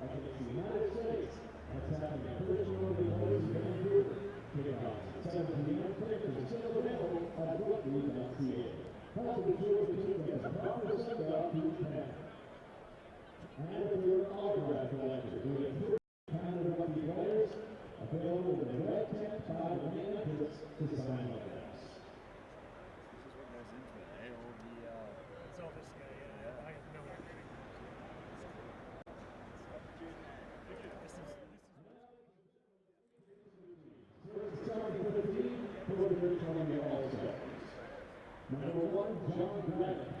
against the United States. That's happening at First Northern Boys in Vancouver. Kickoff at 7 p.m. Tickets are still available at rugby.ca. Help ensure the team gets a proper send-off to Japan. And if you're an autograph collector, we have 3 Canada Rugby players available in the red tent by the main entrance to sign autographs. Starting with the team for the British Columbia All-Stars. Number 1, John Braddock.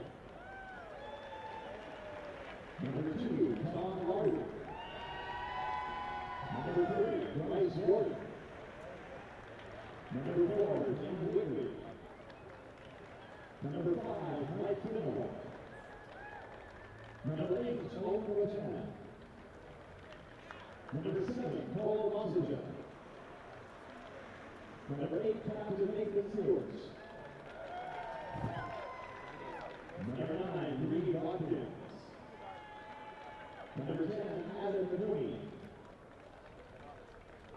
Number 2, Tom Hardy. Number 3, Bryce Ward. Number 4, Jim Whitley. Number 5, Mike Kimmel. Number 8, Owen Wojcik. Number 7, Paul Mosser. Number 8, Captain Nathan Stewart. Number 9, Reed Watkins. Number 10, Adam Mooney.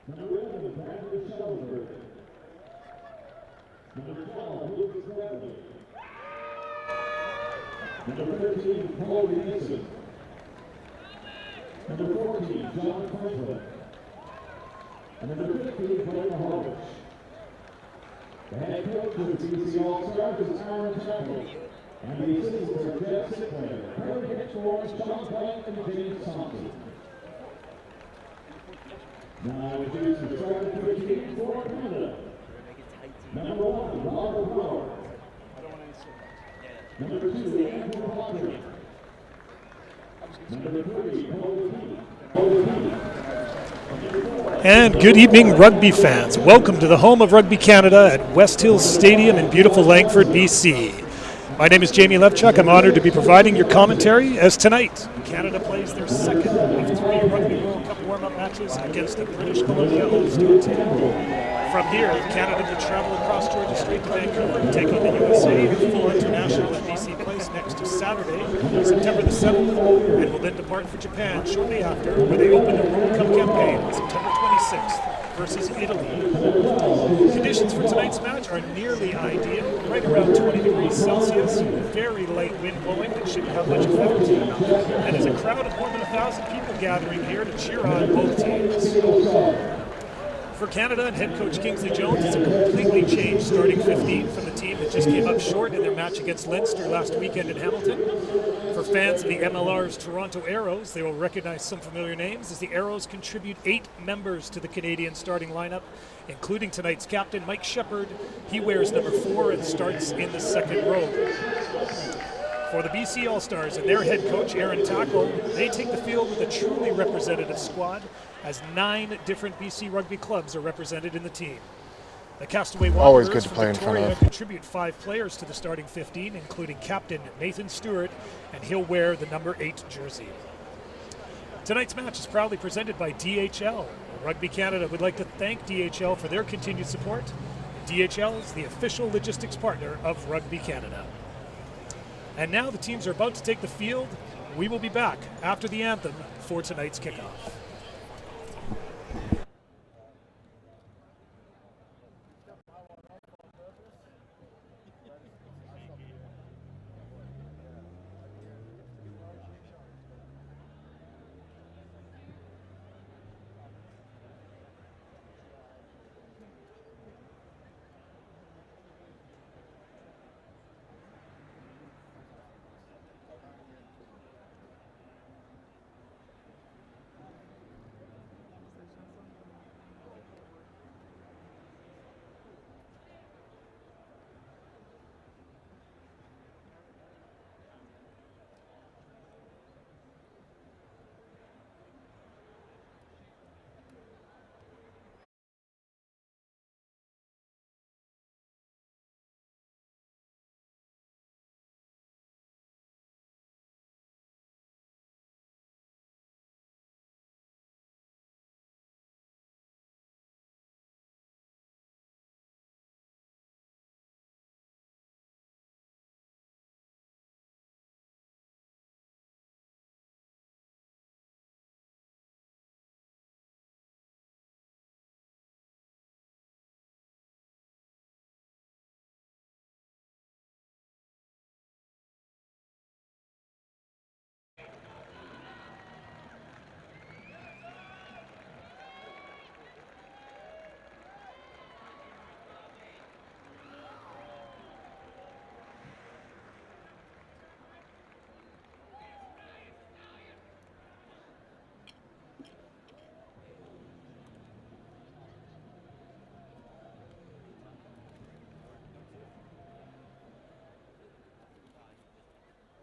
Number 11, Brandon Shellenberg. Number 12, Lucas Bradley. Number 13, Paul Mason. Number 14, John Franklin. And number 15, Blake Mahovich. The head coach of the BC All-Stars is Aaron Temple. And the assistants are Jeff Sinclair, Perry Hitchmore, Sean Plant, and James Thompson. Now introduce the starting 15 for Canada. Number 1, Robert Brower. Number 2, Andrew Hodger. Number 3, Cole Heath. And good evening, rugby fans. Welcome to the home of Rugby Canada at West Hills Stadium in beautiful Langford, BC. My name is Jamie Levchuk. I'm honored to be providing your commentary as tonight Canada plays their second of 3 Rugby World Cup warm-up matches against the British Columbia All-Star team. From here, Canada will travel across Georgia Strait to Vancouver to take on the USA at Full International at BC Place next Saturday, September the 7th, and will then depart for Japan shortly after, where they open the World Cup campaign on September 26th versus Italy. Conditions for tonight's match are nearly ideal, right around 20 degrees Celsius, very light wind blowing that shouldn't have much effect, and there's a crowd of more than 1,000 people gathering here to cheer on both teams. For Canada and head coach Kingsley Jones, it's a completely changed starting 15 from the team that just came up short in their match against Leinster last weekend in Hamilton. For fans of the MLR's Toronto Arrows, they will recognize some familiar names as the Arrows contribute 8 members to the Canadian starting lineup, including tonight's captain, Mike Shepherd. He wears number 4 and starts in the second row. For the BC All-Stars and their head coach, Aaron Tackle, they take the field with a truly representative squad, as 9 different BC rugby clubs are represented in the team. The Castaway Wanderers from Victoria contribute 5 players to the starting 15, including captain Nathan Stewart, and he'll wear the number 8 jersey. Tonight's match is proudly presented by DHL. Rugby Canada would like to thank DHL for their continued support. DHL is the official logistics partner of Rugby Canada. And now the teams are about to take the field. We will be back after the anthem for tonight's kickoff.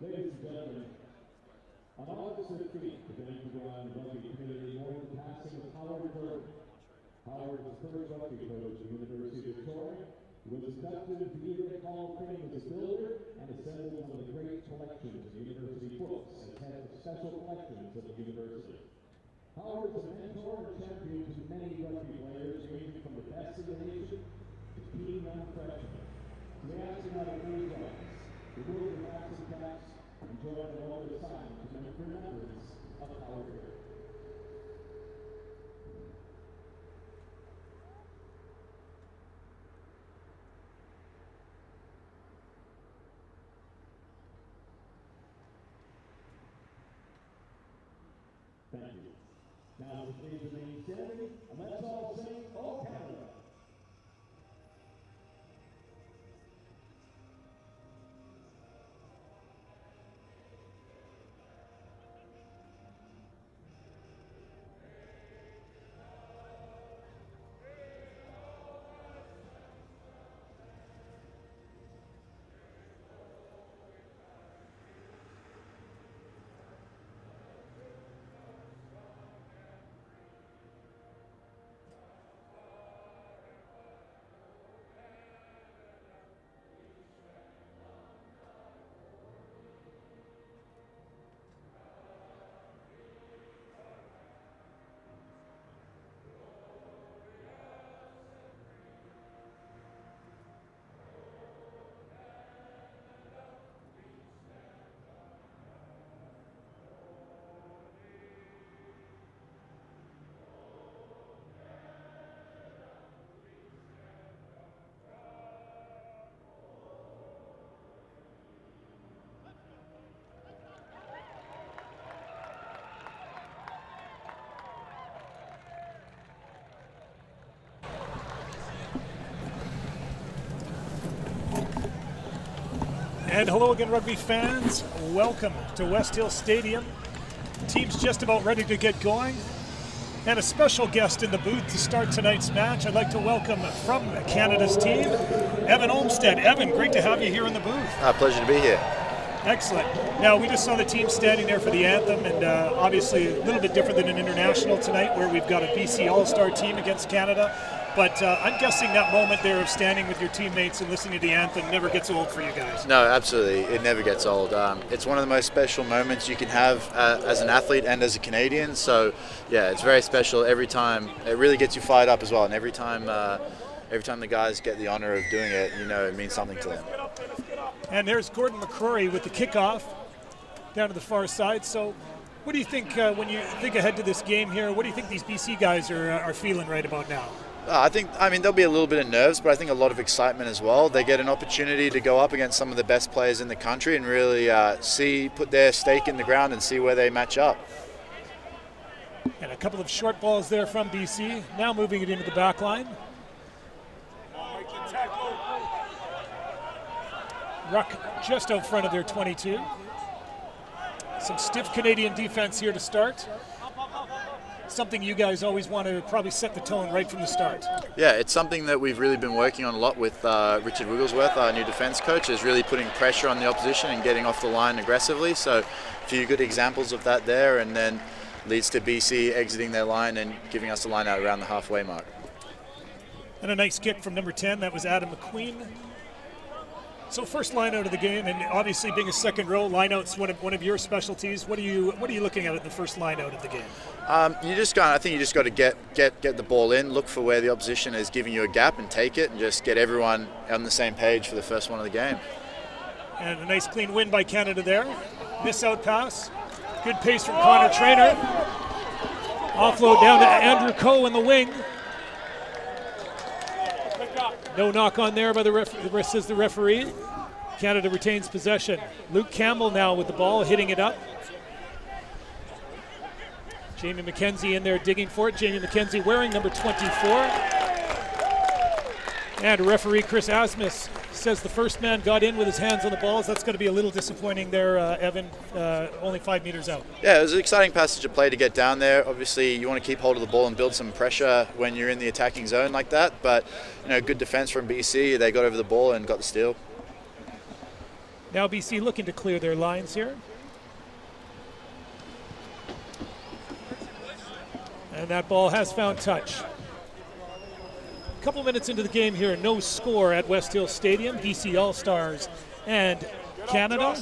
Ladies and gentlemen, on August 15th, the Vancouver Rugby Community Morning Passing of Howard Burke. Howard was the first rugby coach at the University of Victoria. He was inducted into the Yearbook Hall of Fame as a builder and assembled one of the great collections of university books and head of special collections of the university. Howard was a mentor and champion to many rugby players, ranging from the best in the nation to key young freshmen. We asked him how to please us. The world of hats and caps and join a moment of silence to remembrance of Howard Burke. Thank you. Now, please remain standing, and let's all sing "O Canada." And hello again, rugby fans. Welcome to West Hill Stadium. Team's just about ready to get going. And a special guest in the booth to start tonight's match. I'd like to welcome from Canada's team, Evan Olmstead. Evan, great to have you here in the booth. Pleasure to be here. Excellent. Now, we just saw the team standing there for the anthem, and obviously a little bit different than an international tonight where we've got a BC All-Star team against Canada. But I'm guessing that moment there of standing with your teammates and listening to the anthem never gets old for you guys. No, absolutely. It never gets old. It's one of the most special moments you can have as an athlete and as a Canadian. So, yeah, it's very special every time. It really gets you fired up as well. And every time the guys get the honor of doing it, you know it means something to them. And there's Gordon McCrory with the kickoff down to the far side. So what do you think when you think ahead to this game here? What do you think these BC guys are feeling right about now? I mean, there'll be a little bit of nerves, but I think a lot of excitement as well. They get an opportunity to go up against some of the best players in the country and really put their stake in the ground and see where they match up. And a couple of short balls there from BC. Now moving it into the back line. Ruck just out front of their 22. Some stiff Canadian defense here to start. Something you guys always want to probably set the tone right from the start. Yeah, it's something that we've really been working on a lot with Richard Wigglesworth, our new defence coach, is really putting pressure on the opposition and getting off the line aggressively. So a few good examples of that there, and then leads to BC exiting their line and giving us a line out around the halfway mark. And a nice kick from number 10, that was Adam McQueen. So first line out of the game, and obviously being a second row, line out's one of your specialties. What are you looking at the first line out of the game? I think you just got to get the ball in, look for where the opposition is giving you a gap and take it, and just get everyone on the same page for the first one of the game. And a nice clean win by Canada there. Miss out pass. Good pace from Connor Traynor. Offload down to Andrew Coe in the wing. No knock on there by the referee. Canada retains possession. Luke Campbell now with the ball, hitting it up. Jamie McKenzie in there digging for it. Jamie McKenzie wearing number 24. And referee Chris Asmus says the first man got in with his hands on the balls. That's going to be a little disappointing there, Evan, only 5 meters out. Yeah, it was an exciting passage of play to get down there. Obviously, you want to keep hold of the ball and build some pressure when you're in the attacking zone like that. But, good defense from BC. They got over the ball and got the steal. Now BC looking to clear their lines here. And that ball has found touch. A couple minutes into the game here, no score at West Hill Stadium. BC All-Stars and Canada.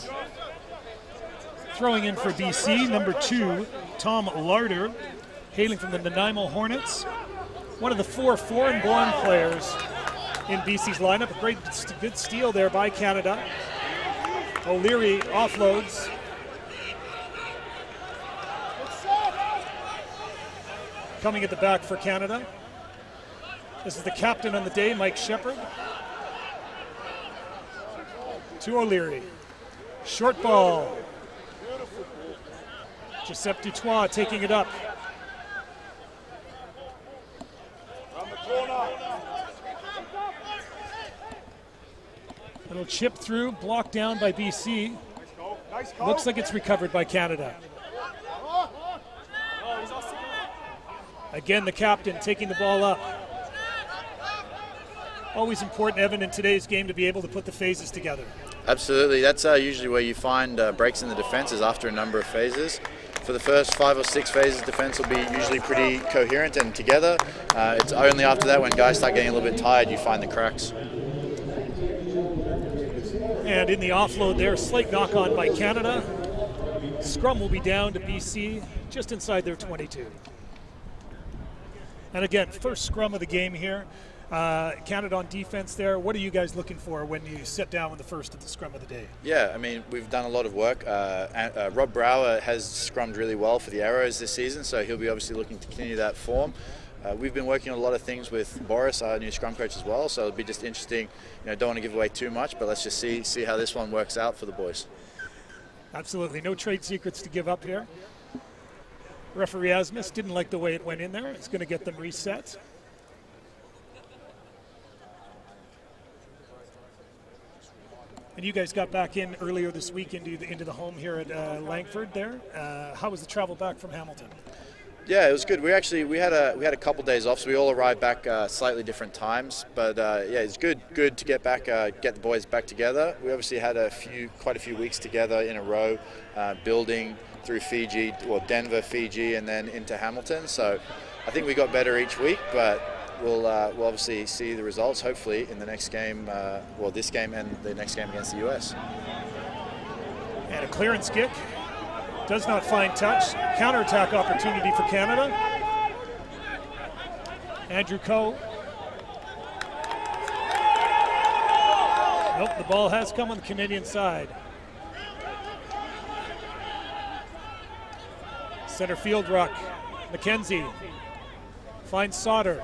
Throwing in for BC, number 2, Tom Larder, hailing from the Nanaimo Hornets. One of the 4 foreign-born players in BC's lineup. A good steal there by Canada. O'Leary offloads. Coming at the back for Canada. This is the captain on the day, Mike Shepard. To O'Leary. Short ball. Giuseppe Dutois taking it up. Little chip through, blocked down by BC. Looks like it's recovered by Canada. Again, the captain taking the ball up. Always important, Evan, in today's game to be able to put the phases together. Absolutely. That's usually where you find breaks in the defense is after a number of phases. For the first 5 or 6 phases, defense will be usually pretty coherent and together. It's only after that when guys start getting a little bit tired you find the cracks. And in the offload there, slight knock on by Canada. Scrum will be down to BC just inside their 22. And again, first scrum of the game here. Canada on defense there. What are you guys looking for when you sit down with the first of the scrum of the day? Yeah, I mean, we've done a lot of work. Rob Brower has scrummed really well for the Arrows this season, so he'll be obviously looking to continue that form. We've been working on a lot of things with Boris, our new scrum coach as well, so it'll be just interesting. Don't want to give away too much, but let's just see how this one works out for the boys. Absolutely. No trade secrets to give up here. Referee Asmus didn't like the way it went in there. It's going to get them reset. And you guys got back in earlier this week into the home here at Langford there. How was the travel back from Hamilton? Yeah, it was good. We had a couple days off, so we all arrived back slightly different times. But yeah, it's good to get back, get the boys back together. We obviously had quite a few weeks together in a row, building through Fiji, or Denver, Fiji, and then into Hamilton. So I think we got better each week, but we'll obviously see the results hopefully in the next game, this game and the next game against the US. And a clearance kick. Does not find touch. Counterattack opportunity for Canada. Andrew Coe. Nope, the ball has come on the Canadian side. Center field ruck. McKenzie finds Sauter.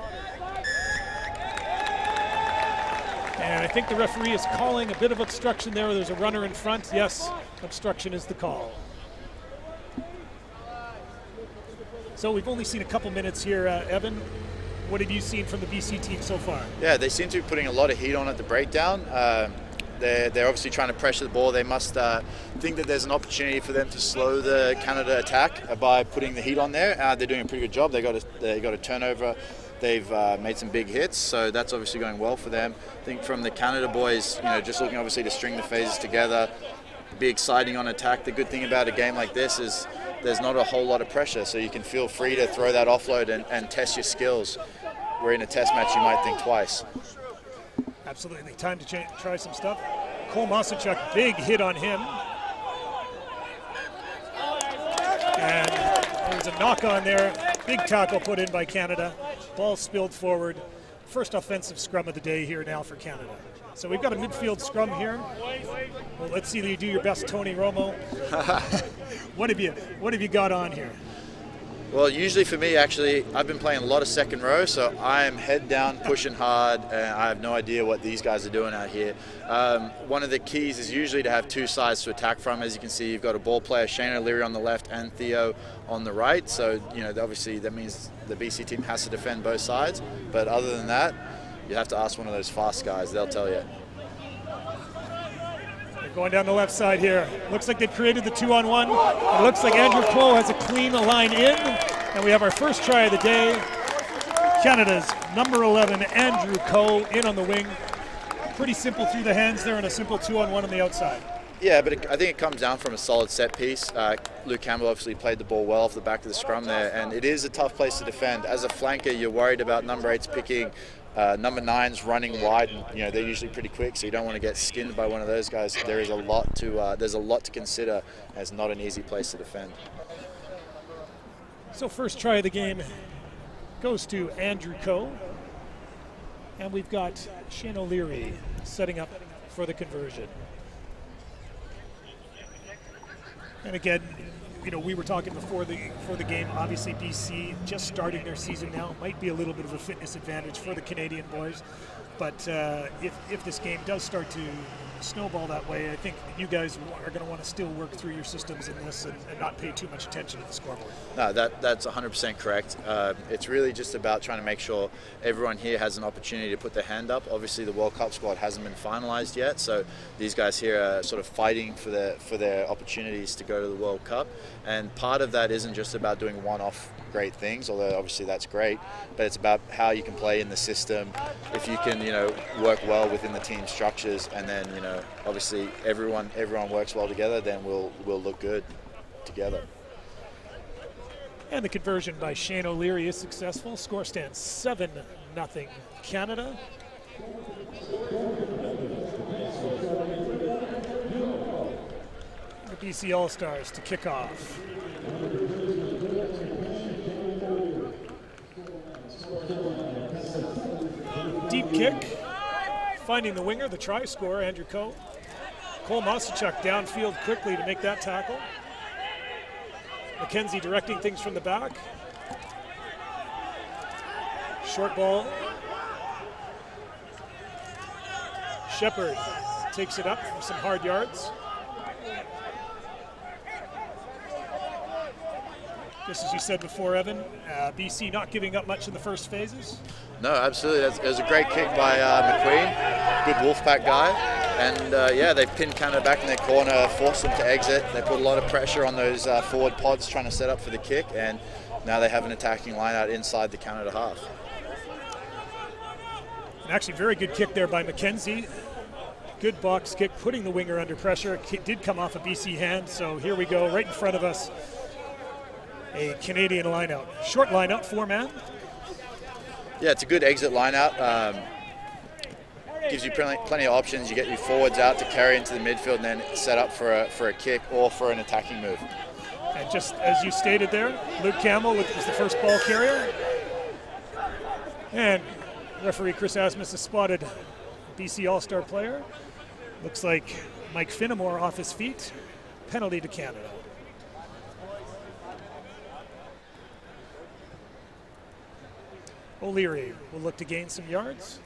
And I think the referee is calling a bit of obstruction there. There's a runner in front. Yes, obstruction is the call. So we've only seen a couple minutes here. Evan, what have you seen from the BC team so far? Yeah, they seem to be putting a lot of heat on at the breakdown. They're obviously trying to pressure the ball. They must think that there's an opportunity for them to slow the Canada attack by putting the heat on there. They're doing a pretty good job. They got a turnover. They've made some big hits, so that's obviously going well for them. I think from the Canada boys, just looking obviously to string the phases together, be exciting on attack. The good thing about a game like this is there's not a whole lot of pressure, so you can feel free to throw that offload and test your skills. Where in a test match you might think twice. Absolutely, time to try some stuff. Cole Masachuk, big hit on him. And there's a knock on there. Big tackle put in by Canada. Ball spilled forward. First offensive scrum of the day here now for Canada. So we've got a midfield scrum here. Well, let's see you do your best, Tony Romo. What have you got on here? Well, usually for me, actually, I've been playing a lot of second row, so I am head down, pushing hard, and I have no idea what these guys are doing out here. One of the keys is usually to have two sides to attack from. As you can see, you've got a ball player, Shane O'Leary on the left and Theo on the right. So, obviously that means the BC team has to defend both sides. But other than that, you have to ask one of those fast guys. They'll tell you. They're going down the left side here. Looks like they've created the 2-on-1. It looks like Andrew Coe has a clean line in. And we have our first try of the day. Canada's number 11, Andrew Coe, in on the wing. Pretty simple through the hands there and a simple 2-on-1 on the outside. Yeah, but I think it comes down from a solid set piece. Luke Campbell obviously played the ball well off the back of the scrum there, and it is a tough place to defend. As a flanker, you're worried about number 8s picking, number 9s running wide, and they're usually pretty quick, so you don't want to get skinned by one of those guys. There's a lot to consider. It's not an easy place to defend. So first try of the game goes to Andrew Coe, and we've got Shane O'Leary setting up for the conversion. And again, we were talking before the game. Obviously, BC just starting their season now might be a little bit of a fitness advantage for the Canadian boys. But if this game does start to snowball that way, I think you guys are going to want to still work through your systems in this and not pay too much attention to the scoreboard. No, that's 100% correct. It's really just about trying to make sure everyone here has an opportunity to put their hand up. Obviously, the World Cup squad hasn't been finalised yet, so these guys here are sort of fighting for their opportunities to go to the World Cup. And part of that isn't just about doing one-off great things, although obviously that's great, but it's about how you can play in the system, if you can work well within the team structures, and then obviously everyone works well together, then we'll look good together. And the conversion by Shane O'Leary is successful. Score stands 7-0 Canada. The BC All-Stars to kick off. Deep kick, finding the winger, the try scorer, Andrew Coe. Cole Mosachuk downfield quickly to make that tackle. McKenzie directing things from the back. Short ball. Shepard takes it up for some hard yards. Just as you said before, Evan, BC not giving up much in the first phases. No, absolutely. It was a great kick by McQueen, good Wolfpack guy. And they pinned Canada back in their corner, forced them to exit. They put a lot of pressure on those forward pods trying to set up for the kick, and now they have an attacking line out inside the Canada half. And actually, very good kick there by McKenzie. Good box kick, putting the winger under pressure. It did come off a BC hand, so here we go, right in front of us. A Canadian lineout. Short lineout, 4-man. Yeah, it's a good exit lineout. Gives you plenty of options. You get your forwards out to carry into the midfield and then set up for a kick or for an attacking move. And just as you stated there, Luke Campbell was the first ball carrier. And referee Chris Asmus has spotted BC All-Star player. Looks like Mike Finnemore off his feet. Penalty to Canada. O'Leary will look to gain some yards.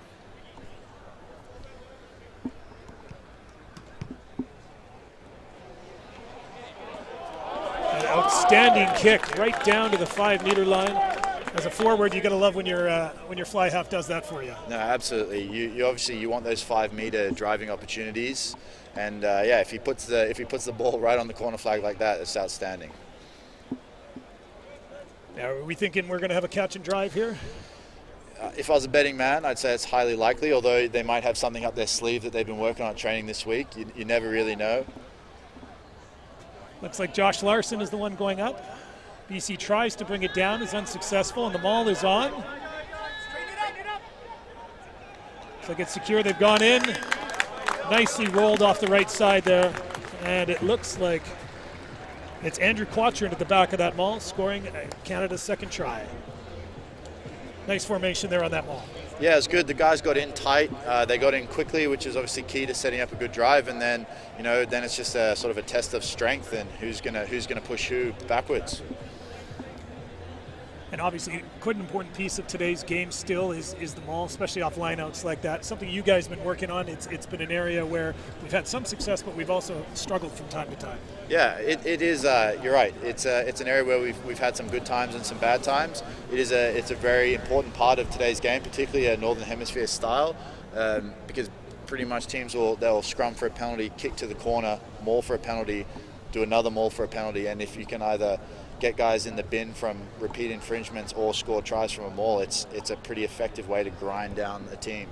An outstanding kick right down to the 5-meter line. As a forward, you gotta love when your fly half does that for you. No, absolutely. You obviously want those 5-meter driving opportunities, and if he puts the ball right on the corner flag like that, it's outstanding. Now, are we thinking we're gonna have a catch and drive here? If I was a betting man, I'd say it's highly likely, although they might have something up their sleeve that they've been working on at training this week. You never really know. Looks like Josh Larson is the one going up. BC tries to bring it down, is unsuccessful, and the maul is on. Looks like it's secure, they've gone in. Nicely rolled off the right side there, and it looks like it's Andrew Quattrin at the back of that maul, scoring Canada's second try. Nice formation there on that maul. Yeah, it's good. The guys got in tight. They got in quickly, which is obviously key to setting up a good drive. And then, then it's just a sort of a test of strength and who's gonna push who backwards. And obviously, quite an important piece of today's game still is the maul, especially off lineouts like that. Something you guys have been working on. It's been an area where we've had some success, but we've also struggled from time to time. Yeah, it is. You're right. It's an area where we've had some good times and some bad times. It's a very important part of today's game, particularly a Northern Hemisphere style, because pretty much teams they'll scrum for a penalty, kick to the corner, maul for a penalty, do another maul for a penalty, and if you can either get guys in the bin from repeat infringements or score tries from a maul, it's a pretty effective way to grind down a team.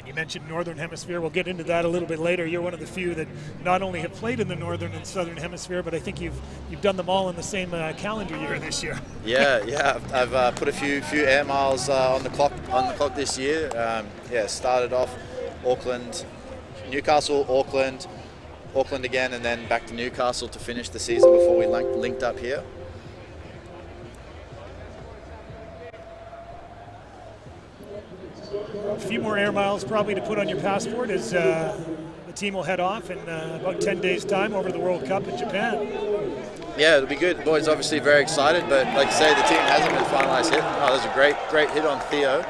And you mentioned Northern Hemisphere. We'll get into that a little bit later. You're one of the few that not only have played in the Northern and Southern Hemisphere, but I think you've done them all in the same calendar year this year. Yeah. I've put a few air miles on the clock this year. Started off Auckland, Newcastle, Auckland again, and then back to Newcastle to finish the season before we linked up here. A few more air miles probably to put on your passport as the team will head off in about 10 days' time over the World Cup in Japan. Yeah, it'll be good. The boys obviously very excited, but like you say, the team hasn't been finalised yet. Oh, there's a great hit on Theo.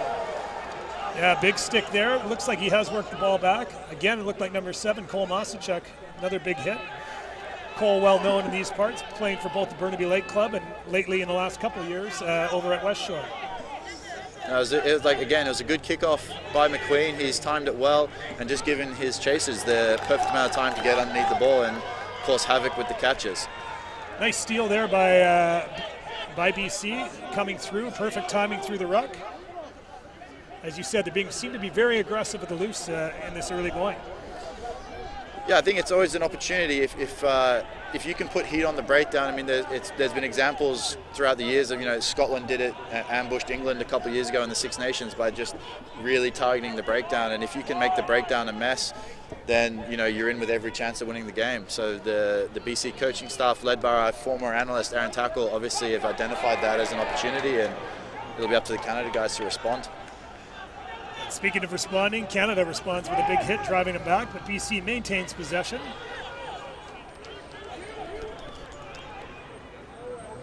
Yeah, big stick there. It looks like he has worked the ball back. Again, it looked like number 7, Cole Masachuk, another big hit. Cole, well known in these parts, playing for both the Burnaby Lake Club and lately in the last couple of years over at West Shore. It was a good kickoff by McQueen. He's timed it well and just given his chasers the perfect amount of time to get underneath the ball and cause havoc with the catches. Nice steal there by BC coming through. Perfect timing through the ruck. As you said, they seem to be very aggressive at the loose in this early going. Yeah, I think it's always an opportunity if you can put heat on the breakdown. I mean, there's been examples throughout the years of, Scotland did it, ambushed England a couple of years ago in the Six Nations by just really targeting the breakdown. And if you can make the breakdown a mess, then you're in with every chance of winning the game. So the BC coaching staff, led by our former analyst Aaron Tackle, obviously have identified that as an opportunity, and it'll be up to the Canada guys to respond. Speaking of responding, Canada responds with a big hit, driving them back, but BC maintains possession.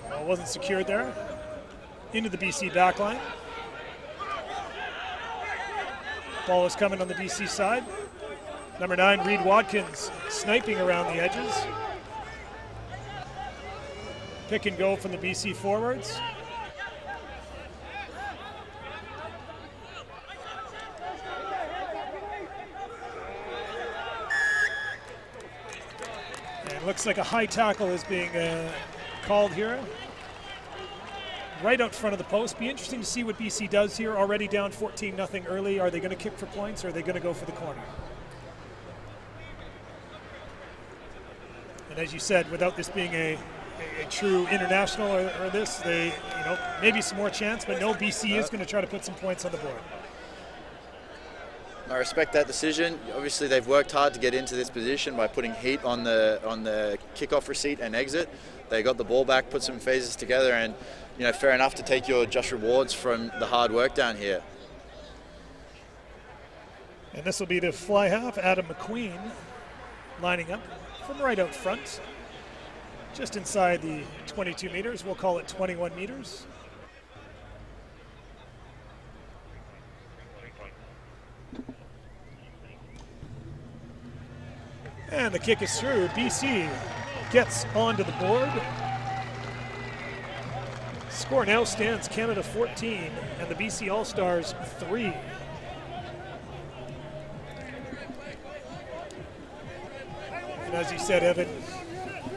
Well, wasn't secured there. Into the BC backline. Ball is coming on the BC side. Number 9, Reed Watkins, sniping around the edges. Pick and go from the BC forwards. Looks like a high tackle is being called here. Right out front of the post. Be interesting to see what BC does here. Already down 14-0 early. Are they going to kick for points or are they going to go for the corner? And as you said, without this being a true international or this, they, maybe some more chance, but no, BC is going to try to put some points on the board. I respect that decision. Obviously, they've worked hard to get into this position by putting heat on the kickoff receipt and exit. They got the ball back, put some phases together, and fair enough to take your just rewards from the hard work down here. And this will be the fly half, Adam McQueen, lining up from right out front, just inside the 22 meters. We'll call it 21 meters. And the kick is through. BC gets onto the board. Score now stands Canada 14 and the BC All-Stars 3. And as you said, Evan,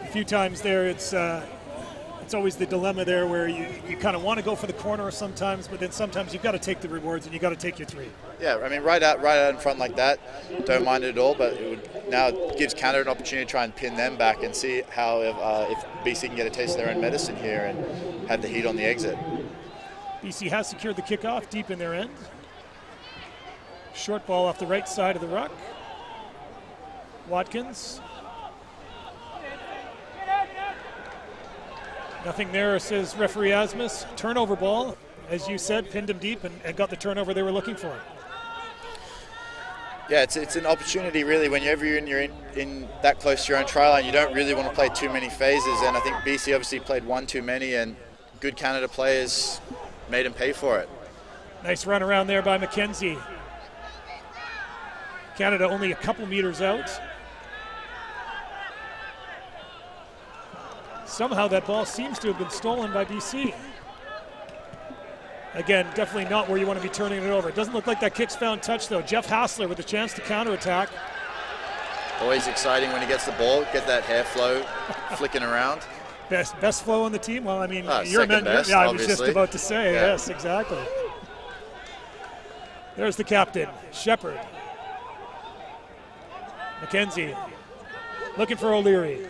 a few times there, it's always the dilemma there where you kind of want to go for the corner sometimes, but then sometimes you've got to take the rewards and you've got to take your 3. Yeah, I mean, right out in front like that, don't mind it at all, but now it gives Canada an opportunity to try and pin them back and see how if BC can get a taste of their own medicine here and have the heat on the exit. BC has secured the kickoff deep in their end. Short ball off the right side of the ruck. Watkins. Nothing there, says referee Asmus. Turnover ball, as you said, pinned him deep and got the turnover they were looking for. Yeah, it's an opportunity really. Whenever you're in that close to your own try line, you don't really want to play too many phases. And I think BC obviously played one too many, and good Canada players made him pay for it. Nice run around there by McKenzie. Canada only a couple meters out. Somehow that ball seems to have been stolen by BC. Again, definitely not where you want to be turning it over. It doesn't look like that kick's found touch, though. Jeff Hassler with a chance to counterattack. Always exciting when he gets the ball, get that hair flow flicking around. Best flow on the team? Well, I mean, you're best, yeah, I was just about to say, yeah. Yes, exactly. There's the captain, Shepard. McKenzie looking for O'Leary.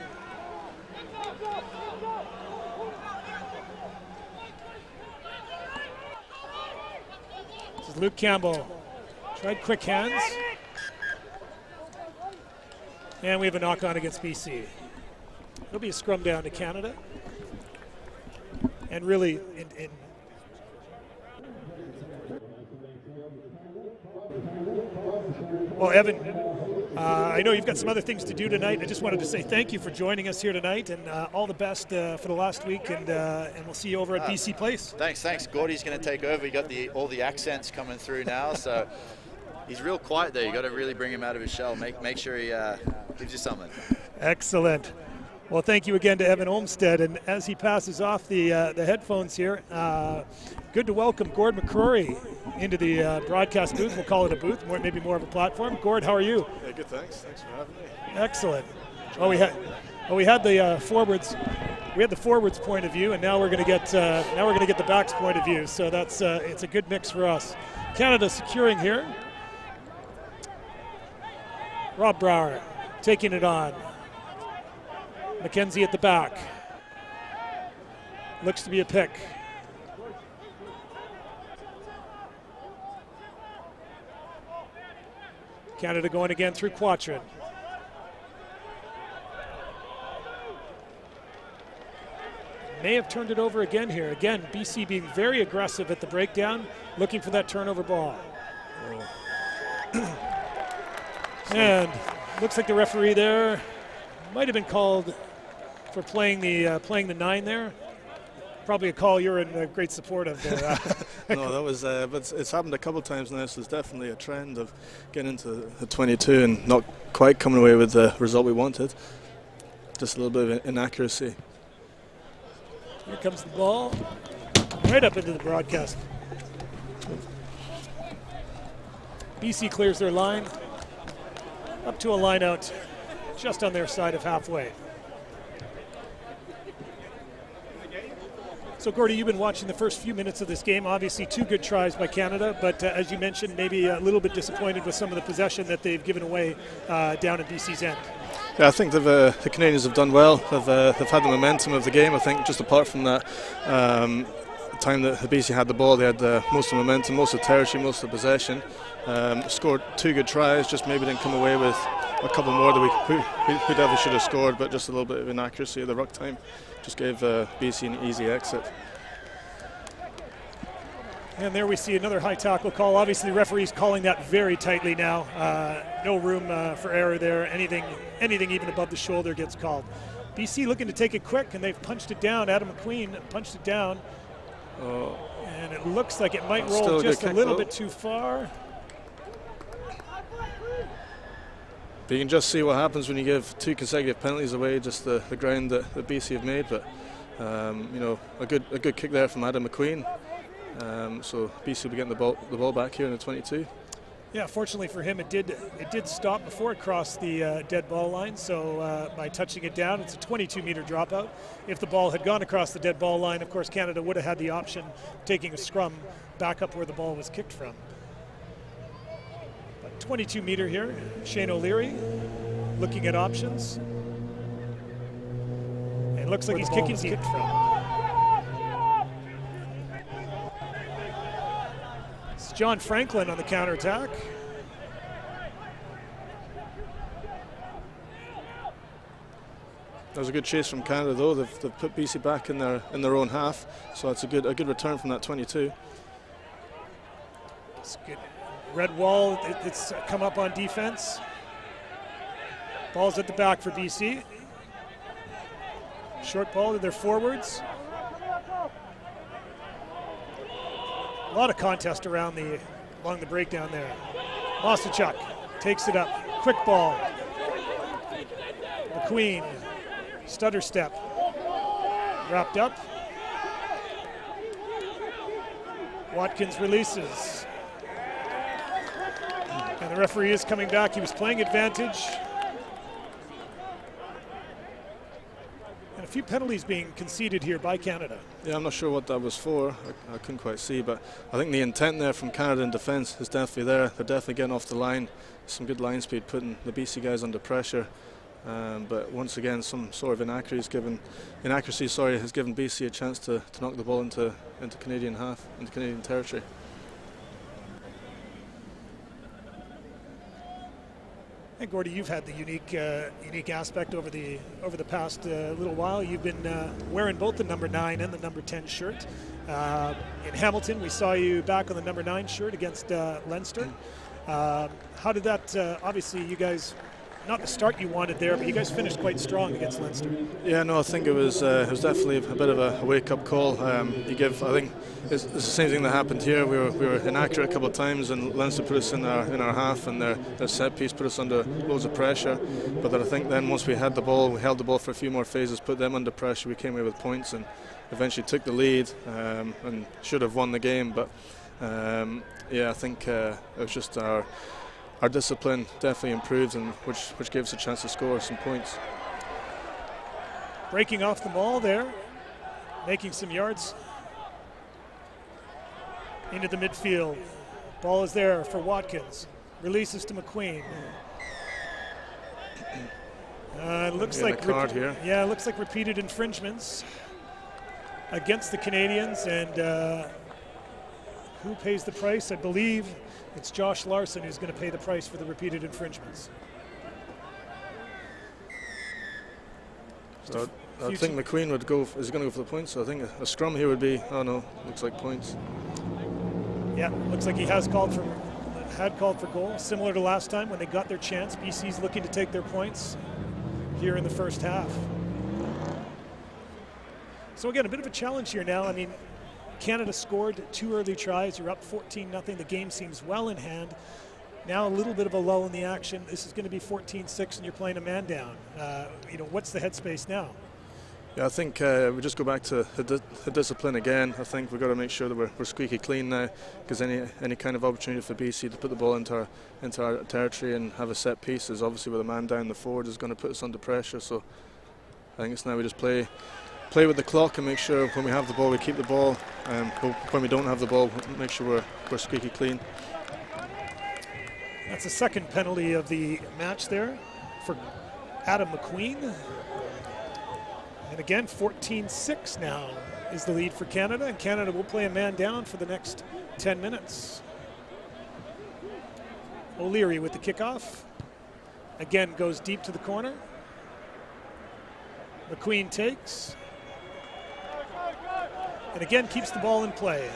This is Luke Campbell. Tried quick hands. And we have a knock on against BC. It'll be a scrum down to Canada. And really, well, Evan, I know you've got some other things to do tonight. I just wanted to say thank you for joining us here tonight, and all the best for the last week, and we'll see you over at BC Place. Thanks. Gordy's going to take over. You got all the accents coming through now, so he's real quiet there. You got to really bring him out of his shell. Make sure he gives you something. Excellent. Well, thank you again to Evan Olmstead, and as he passes off the headphones here, good to welcome Gord McCrory into the broadcast booth. We'll call it a booth, maybe more of a platform. Gord, how are you? Yeah, good, thanks. Thanks for having me. Excellent. We had the forwards. We had the forwards point of view, and now we're going to get the backs point of view. So that's it's a good mix for us. Canada securing here. Rob Brower taking it on. McKenzie at the back. Looks to be a pick. Canada going again through Quatrin. May have turned it over again here. Again, BC being very aggressive at the breakdown, looking for that turnover ball. And looks like the referee there might have been called for playing the 9 there. Probably a call you're in great support of there. No, that was, but it's happened a couple of times now, so there's definitely a trend of getting into the 22 and not quite coming away with the result we wanted. Just a little bit of inaccuracy. Here comes the ball, right up into the broadcast. BC clears their line, up to a line out, just on their side of halfway. So, Gordy, you've been watching the first few minutes of this game. Obviously, 2 good tries by Canada, but as you mentioned, maybe a little bit disappointed with some of the possession that they've given away down at BC's end. Yeah, I think the Canadians have done well. They've had the momentum of the game. I think just apart from that time that the BC had the ball, they had most of the momentum, most of the territory, most of the possession. Scored 2 good tries, just maybe didn't come away with a couple more that we definitely should have scored, but just a little bit of inaccuracy at the ruck time just gave BC an easy exit. And there we see another high tackle call. Obviously, the referee's calling that very tightly now. No room for error there. Anything even above the shoulder gets called. BC looking to take it quick, and they've punched it down. Adam McQueen punched it down. Oh. And it looks like it might roll just a little bit too far. But you can just see what happens when you give 2 consecutive penalties away, just the ground that the BC have made. But you know, a good kick there from Adam McQueen. So BC will be getting the ball back here in the 22. Yeah, fortunately for him, it did stop before it crossed the dead ball line. So by touching it down, it's a 22-meter dropout. If the ball had gone across the dead ball line, of course, Canada would have had the option of taking a scrum back up where the ball was kicked from. 22-meter here. Shane O'Leary looking at options. And it looks like he's kicking kicked from. It's John Franklin on the counterattack. That was a good chase from Canada, though. They've put BC back in their own half, so that's a good return from that 22. It's good. Red wall, it's come up on defense. Ball's at the back for BC. Short ball to their forwards. A lot of contest along the breakdown there. Mosachuk takes it up. Quick ball. McQueen, stutter step. Wrapped up. Watkins releases. And the referee is coming back. He was playing advantage. And few penalties being conceded here by Canada. Yeah, I'm not sure what that was for. I couldn't quite see, but I think the intent there from Canada in defence is definitely there. They're definitely getting off the line. Some good line speed, putting the BC guys under pressure. But once again, some sort of inaccuracy has given BC a chance to knock the ball into Canadian half, into Canadian territory. And Gordy, you've had the unique aspect over the past little while. You've been wearing both the number 9 and the number 10 shirt. In Hamilton, we saw you back on the number 9 shirt against Leinster. How did that? Obviously, you guys, not the start you wanted there, but you guys finished quite strong against Leinster. Yeah, no, I think it was definitely a bit of a wake-up call. I think it's the same thing that happened here. We were inaccurate a couple of times, and Leinster put us in our half, and their set piece put us under loads of pressure. But then I think then once we had the ball, we held the ball for a few more phases, put them under pressure. We came away with points and eventually took the lead and should have won the game. But yeah, I think it was just our discipline definitely improved, and which gave us a chance to score some points. Breaking off the ball there, making some yards into the midfield. Ball is there for Watkins. Releases to McQueen. Looks like looks like repeated infringements against the Canadians, and who pays the price? I believe it's Josh Larson who's going to pay the price for the repeated infringements. So I think McQueen is going to go for the points. So I think a scrum here would be, oh no, looks like points. Yeah, looks like he had called for goal, similar to last time when they got their chance. BC's looking to take their points here in the first half. So again, a bit of a challenge here now. I mean, Canada scored 2 early tries. You're up 14-0. The game seems well in hand. Now a little bit of a lull in the action. This is going to be 14-6, and you're playing a man down. What's the headspace now? Yeah, I think we just go back to the discipline again. I think we've got to make sure that we're squeaky clean now, because any kind of opportunity for BC to put the ball into our territory and have a set piece is obviously with a man down the forward is going to put us under pressure. So I think it's now we just play with the clock and make sure when we have the ball we keep the ball, but when we don't have the ball, make sure we're squeaky clean. That's the second penalty of the match there for Adam McQueen. And again, 14-6 now is the lead for Canada, and Canada will play a man down for the next 10 minutes. O'Leary with the kickoff. Again, goes deep to the corner. McQueen takes. And again, keeps the ball in play.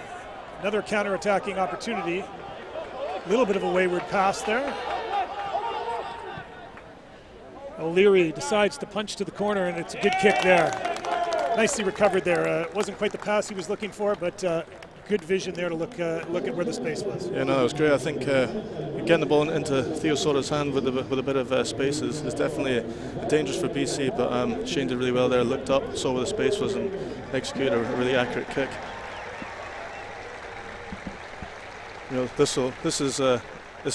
Another counter-attacking opportunity. A little bit of a wayward pass there. O'Leary decides to punch to the corner, and it's a good kick there. Nicely recovered there. It wasn't quite the pass he was looking for, but good vision there to look at where the space was. Yeah, no, it was great. I think getting the ball into Theo Soto's hand with a bit of space is definitely dangerous for BC, but Shane did really well there, looked up, saw where the space was, and executed a really accurate kick. This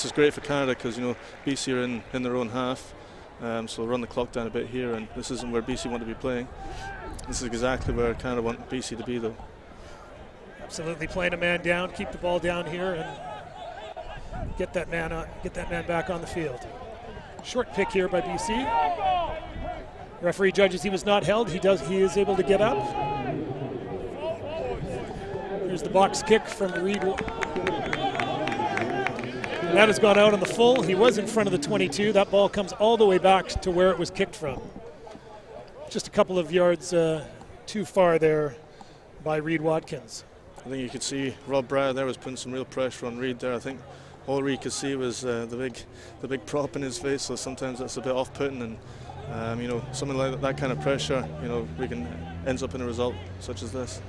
is great for Canada, because BC are in their own half. So we'll run the clock down a bit here, and this isn't where BC want to be playing. This is exactly where Canada want BC to be, though. Absolutely, playing a man down, keep the ball down here, and get that man back on the field. Short pick here by BC. Referee judges he was not held. He is able to get up. Here's the box kick from Reed. And that has gone out on the full. He was in front of the 22. That ball comes all the way back to where it was kicked from. Just a couple of yards too far there by Reed Watkins. I think you could see Rob Breyer there was putting some real pressure on Reed there. I think all Reed could see was the big prop in his face, so sometimes that's a bit off-putting, and something like that kind of pressure, we can ends up in a result such as this.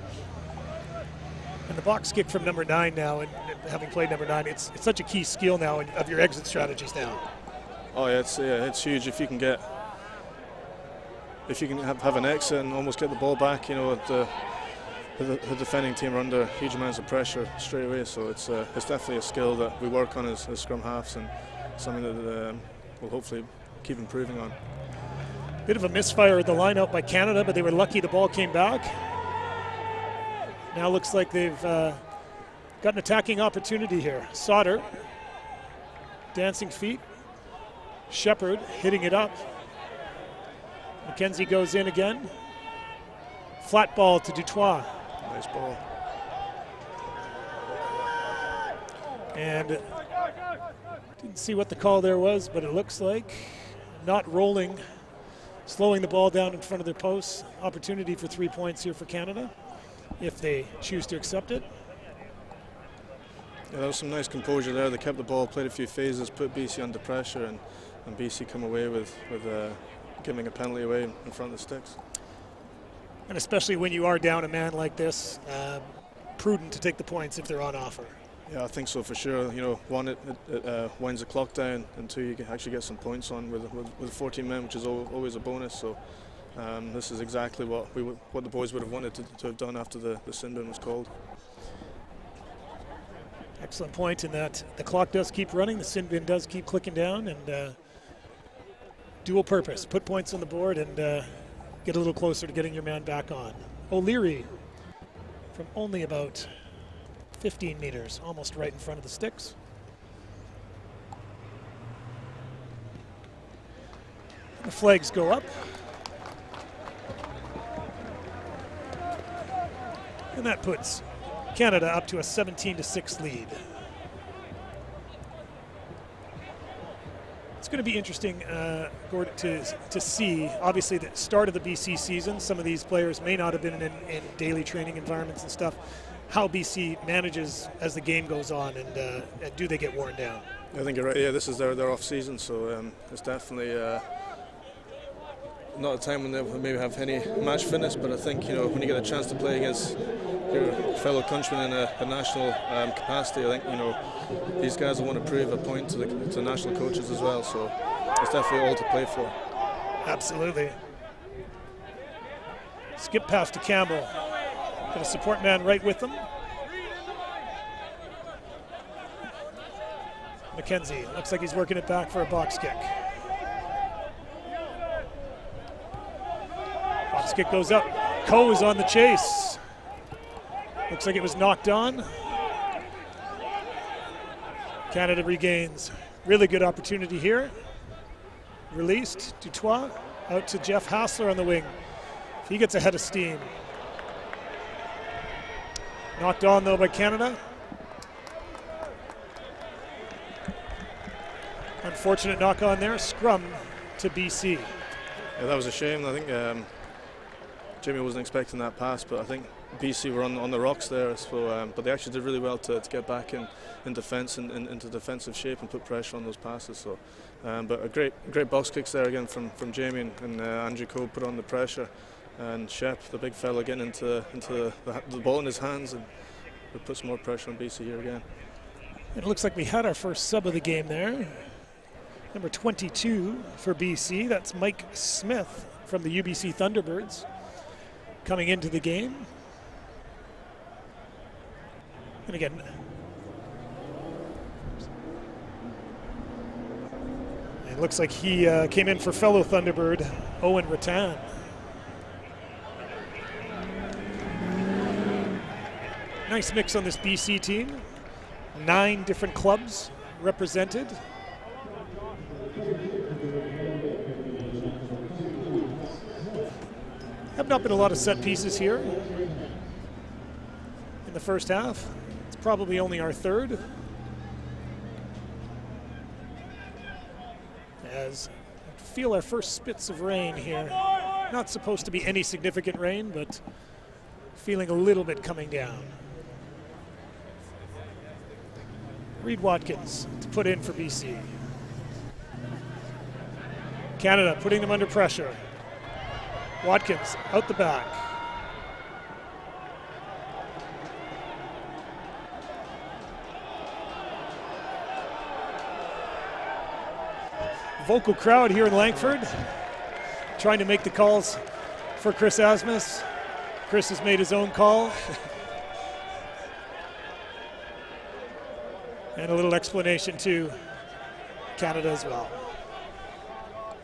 And the box kick from number 9 now, and having played number 9, it's such a key skill now of your exit strategies now. Oh yeah, it's huge if you can have an exit and almost get the ball back. The defending team are under huge amounts of pressure straight away. So it's definitely a skill that we work on as scrum halves, and something that we'll hopefully keep improving on. Bit of a misfire at the line out by Canada, but they were lucky the ball came back. Now looks like they've got an attacking opportunity here. Sauter, dancing feet. Shepard hitting it up. McKenzie goes in again. Flat ball to Dutois. Nice ball. And didn't see what the call there was, but it looks like not rolling, slowing the ball down in front of their posts. Opportunity for 3 points here for Canada, if they choose to accept it. Yeah, there was some nice composure there. They kept the ball, played a few phases, put BC under pressure, and BC come away with giving a penalty away in front of the sticks. And especially when you are down a man like this, prudent to take the points if they're on offer. Yeah, I think so for sure. You know, one, it winds the clock down, and two, you can actually get some points on with 14 men, which is always a bonus. So this is exactly what the boys would have wanted to have done after the sin bin was called. Excellent point in that the clock does keep running, the sin bin does keep clicking down, and dual purpose, put points on the board and get a little closer to getting your man back on. O'Leary from only about 15 meters, almost right in front of the sticks. The flags go up. And that puts Canada up to a 17-6 lead. It's going to be interesting, Gordon, to see, obviously, the start of the BC season. Some of these players may not have been in daily training environments and stuff. How BC manages as the game goes on, and do they get worn down? I think you're right. Yeah, this is their off season, so it's definitely not a time when they maybe have any match fitness. But I think, you know, when you get a chance to play against your fellow countrymen in a national capacity, I think, you know, these guys will want to prove a point to the national coaches as well. So it's definitely all to play for. Absolutely. Skip pass to Campbell. Got a support man right with them. McKenzie looks like he's working it back for a box kick. Box kick goes up. Coe is on the chase. Looks like it was knocked on. Canada regains. Really good opportunity here. Released. Dutois out to Jeff Hassler on the wing. He gets ahead of steam. Knocked on though by Canada. Unfortunate knock on there. Scrum to BC. Yeah, that was a shame. I think Jimmy wasn't expecting that pass, but I think BC were on the rocks there. So, but they actually did really well to get back in defence and into defensive shape and put pressure on those passes. So, but a great box kicks there again from Jamie and Andrew Coe put on the pressure. And Shep, the big fella, getting into the ball in his hands, and we put some more pressure on BC here again. It looks like we had our first sub of the game there. Number 22 for BC, that's Mike Smith from the UBC Thunderbirds coming into the game. And again, it looks like he came in for fellow Thunderbird, Owen Rattan. Nice mix on this BC team. 9 different clubs represented. Have not been a lot of set pieces here in the first half. It's probably only our third. As I feel our first spits of rain here. Not supposed to be any significant rain, but feeling a little bit coming down. Reed Watkins to put in for BC. Canada putting them under pressure. Watkins out the back. Vocal crowd here in Langford, trying to make the calls for Chris Asmus. Chris has made his own call. And a little explanation to Canada as well.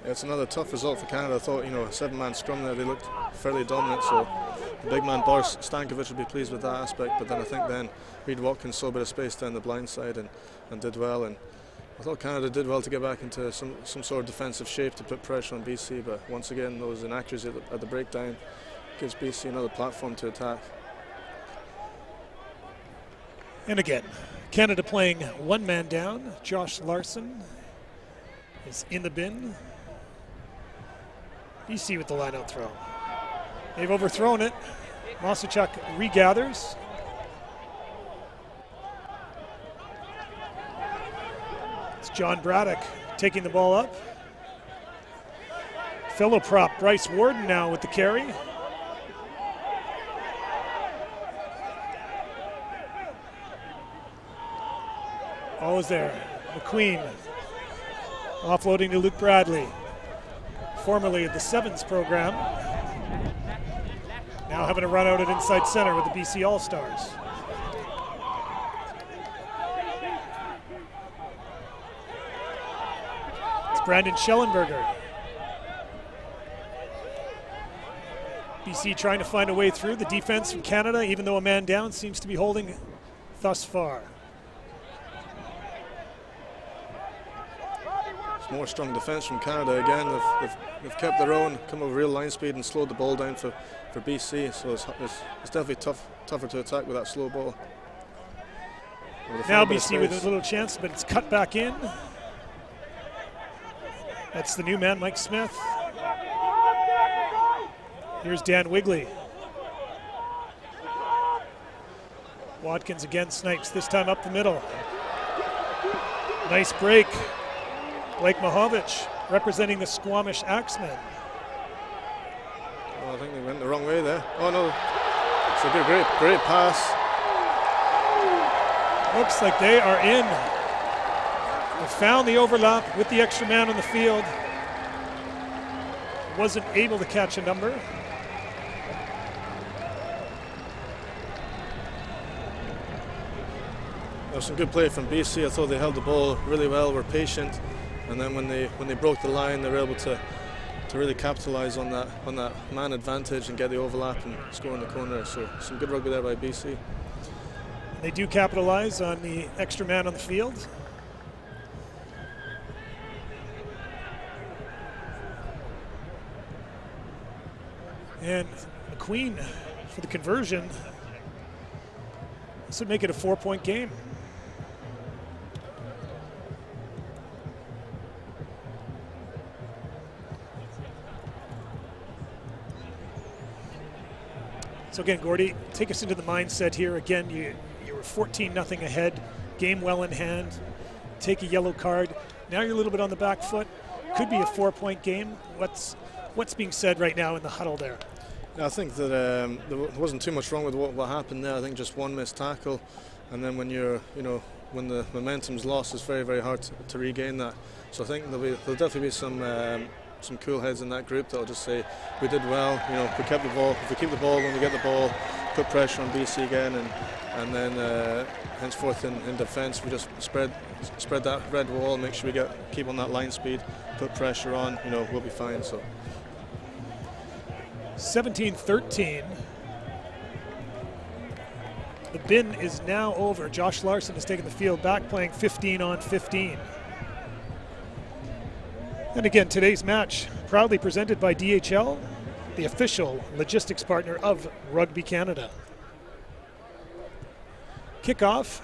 It's another tough result for Canada. I thought, a 7-man scrum there, they looked fairly dominant, so the big man Boris Stankovic would be pleased with that aspect, but then I think then Reid Watkins saw a bit of space down the blind side and did well, and I thought Canada did well to get back into some sort of defensive shape to put pressure on BC, but once again those inaccuracies at the breakdown gives BC another platform to attack. And again, Canada playing one man down. Josh Larson is in the bin. BC with the line-out throw. They've overthrown it. Masachuk regathers. It's John Braddock taking the ball up. Fellow prop Bryce Warden now with the carry. Ball is there. McQueen offloading to Luke Bradley, formerly of the Sevens program. Now having a run out at inside center with the BC All-Stars. It's Brandon Schellenberger. BC trying to find a way through. The defense from Canada, even though a man down, seems to be holding thus far. More strong defence from Canada again. They've kept their own, come over real line speed and slowed the ball down for BC. So it's definitely tougher to attack with that slow ball. Now BC with a little chance, but it's cut back in. That's the new man, Mike Smith. Here's Dan Wigley. Watkins again snipes, this time up the middle. Nice break. Blake Mahovich representing the Squamish Axemen. Oh, I think they went the wrong way there. Oh no, it's a great pass. Looks like they are in. They found the overlap with the extra man on the field. Wasn't able to catch a number. There was some good play from BC. I thought they held the ball really well, were patient. And then when they broke the line, they were able to really capitalise on that man advantage and get the overlap and score in the corner. So some good rugby there by BC. They do capitalise on the extra man on the field. And McQueen for the conversion. This would make it a 4-point game. So again, Gordy, take us into the mindset here. Again, you were 14-0 ahead, game well in hand, take a yellow card. Now you're a little bit on the back foot. Could be a 4-point game. What's being said right now in the huddle there? Yeah, I think that there wasn't too much wrong with what happened there. I think just one missed tackle, and then when when the momentum's lost, it's very, very hard to regain that. So I think there'll definitely be some cool heads in that group that'll just say we did well. We kept the ball. If we keep the ball when we get the ball, put pressure on BC again, and then henceforth in defence we just spread that red wall, make sure we keep on that line speed, put pressure on. We'll be fine. So 17-13. The bin is now over. Josh Larson has taken the field back, playing 15-on-15. And again, today's match proudly presented by DHL, the official logistics partner of Rugby Canada. Kickoff,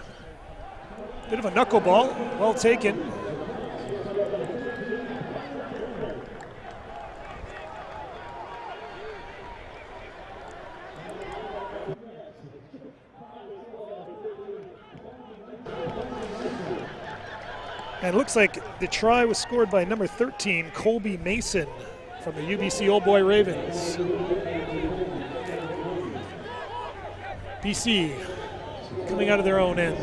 bit of a knuckleball, well taken. And it looks like the try was scored by number 13, Colby Mason from the UBC Old Boy Ravens. BC coming out of their own end.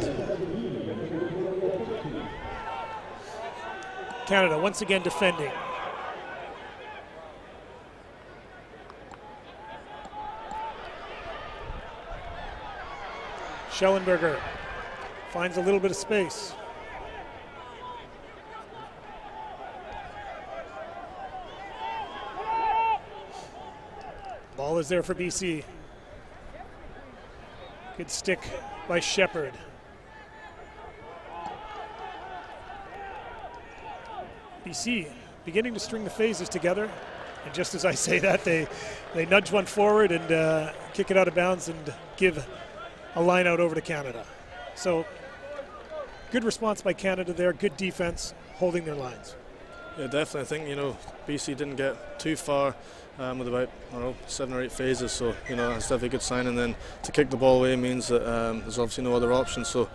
Canada once again defending. Schellenberger finds a little bit of space. is there for BC. Good stick by Shepard. BC beginning to string the phases together. And just as I say that, they nudge one forward and kick it out of bounds and give a line out over to Canada. So good response by Canada there, good defense, holding their lines. Yeah, definitely. I think, BC didn't get too far with about 7 or 8 phases, so that's definitely a good sign. And then to kick the ball away means that there's obviously no other option. So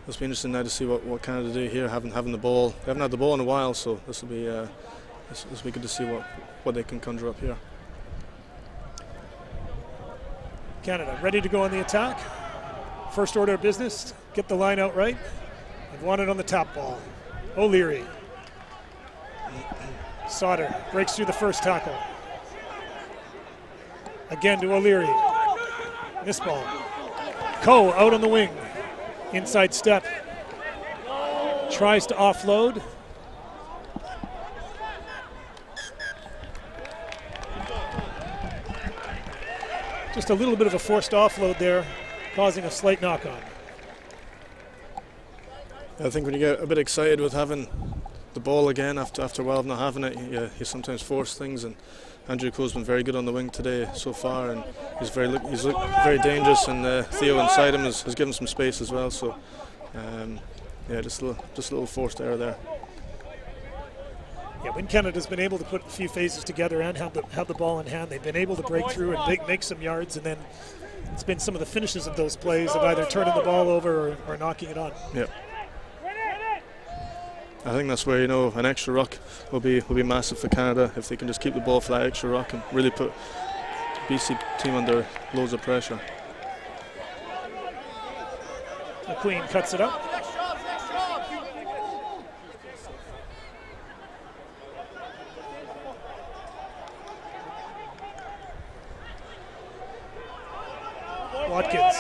it'll be interesting now to see what Canada do here, having the ball. They haven't had the ball in a while, so this will be good to see what they can conjure up here. Canada ready to go on the attack. First order of business, get the line out right. They've won it on the top ball. O'Leary. Sauter breaks through the first tackle. Again to O'Leary. Miss ball. Coe out on the wing. Inside step. Tries to offload. Just a little bit of a forced offload there, causing a slight knock-on. I think when you get a bit excited with having the ball again after a while of not having it, you sometimes force things. And Andrew Coe's been very good on the wing today so far, and he's looked very dangerous. And Theo inside him has given some space as well. So, just a little forced error there. Yeah, when Canada's been able to put a few phases together and have the ball in hand, they've been able to break through and make some yards, and then it's been some of the finishes of those plays of either turning the ball over or knocking it on. Yeah. I think that's where an extra ruck will be massive for Canada if they can just keep the ball for that extra ruck and really put BC team under loads of pressure. McQueen cuts it up. Watkins.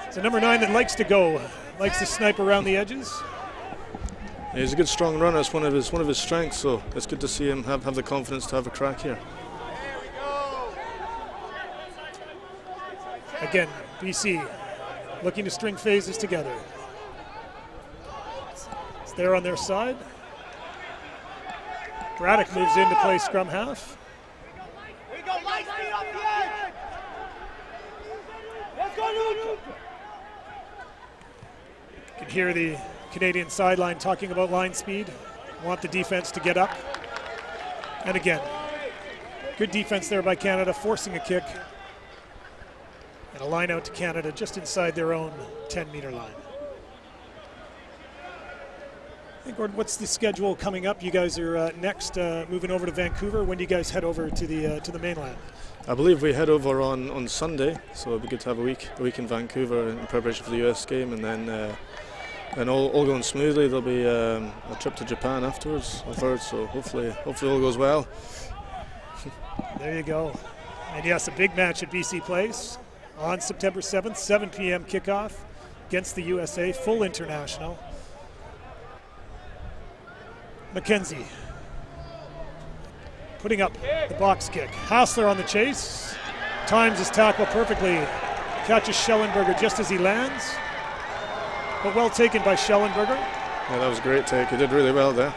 It's a number 9 that likes to go, likes to snipe around the edges. Yeah, he's a good strong runner. It's one of his strengths, so it's good to see him have the confidence to have a crack here. Again, BC looking to string phases together. It's there on their side. Braddock moves in to play scrum half. You can hear the Canadian sideline talking about line speed. Want the defense to get up. And again, good defense there by Canada, forcing a kick. And a line out to Canada just inside their own 10-meter line. I think, Gordon, what's the schedule coming up? You guys are next moving over to Vancouver. When do you guys head over to the mainland? I believe we head over on Sunday, so it'll be good to have a week in Vancouver in preparation for the US game, and then all going smoothly. There'll be a trip to Japan afterwards, I've heard. So hopefully all goes well. There you go. And yes, a big match at BC Place on September 7th, 7 p.m. kickoff against the USA, full international. McKenzie putting up the box kick. Hassler on the chase. Times his tackle perfectly. Catches Schellenberger just as he lands. But well taken by Schellenberger. Yeah, that was a great take. He did really well there.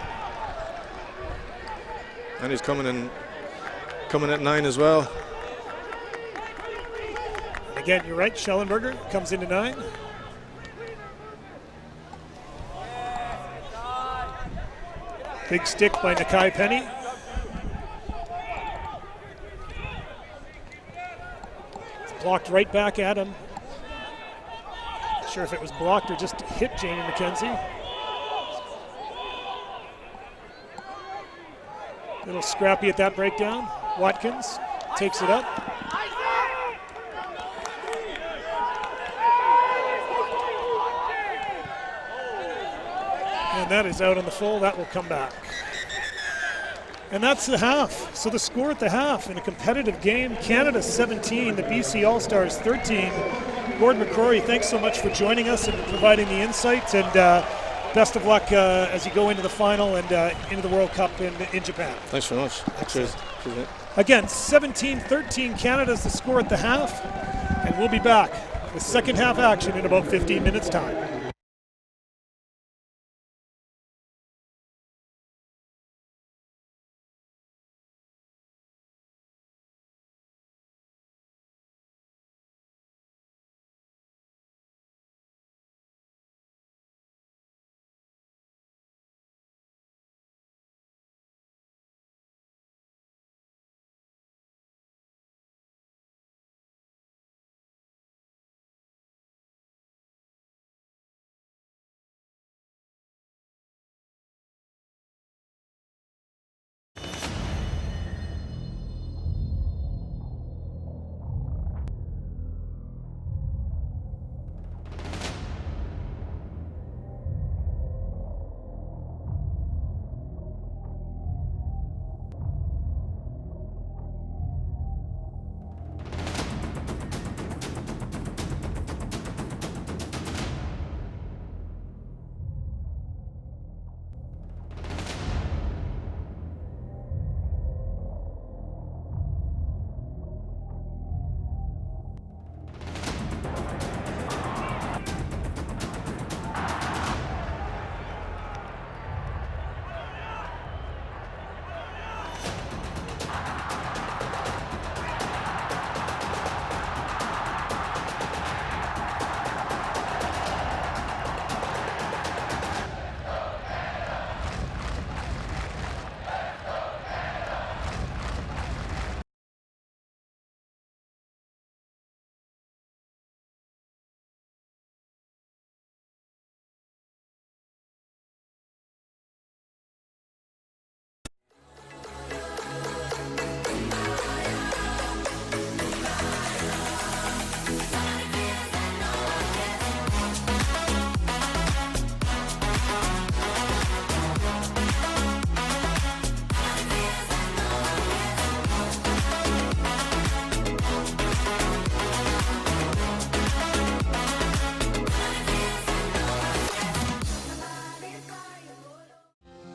And he's coming at 9 as well. Again, you're right. Schellenberger comes into 9. Big stick by Nakai Penny. It's blocked right back at him. Not sure if it was blocked or just hit Jamie McKenzie. A little scrappy at that breakdown. Watkins takes it up. And that is out on the full. That will come back. And that's the half. So the score at the half in a competitive game, Canada 17, the BC All-Stars 13. Gordon McCrory, thanks so much for joining us and providing the insights. And best of luck as you go into the final and into the World Cup in Japan. Thanks very much. Excellent. Cheers. is it. Again, 17-13 Canada's the score at the half, and we'll be back with second half action in about 15 minutes' time.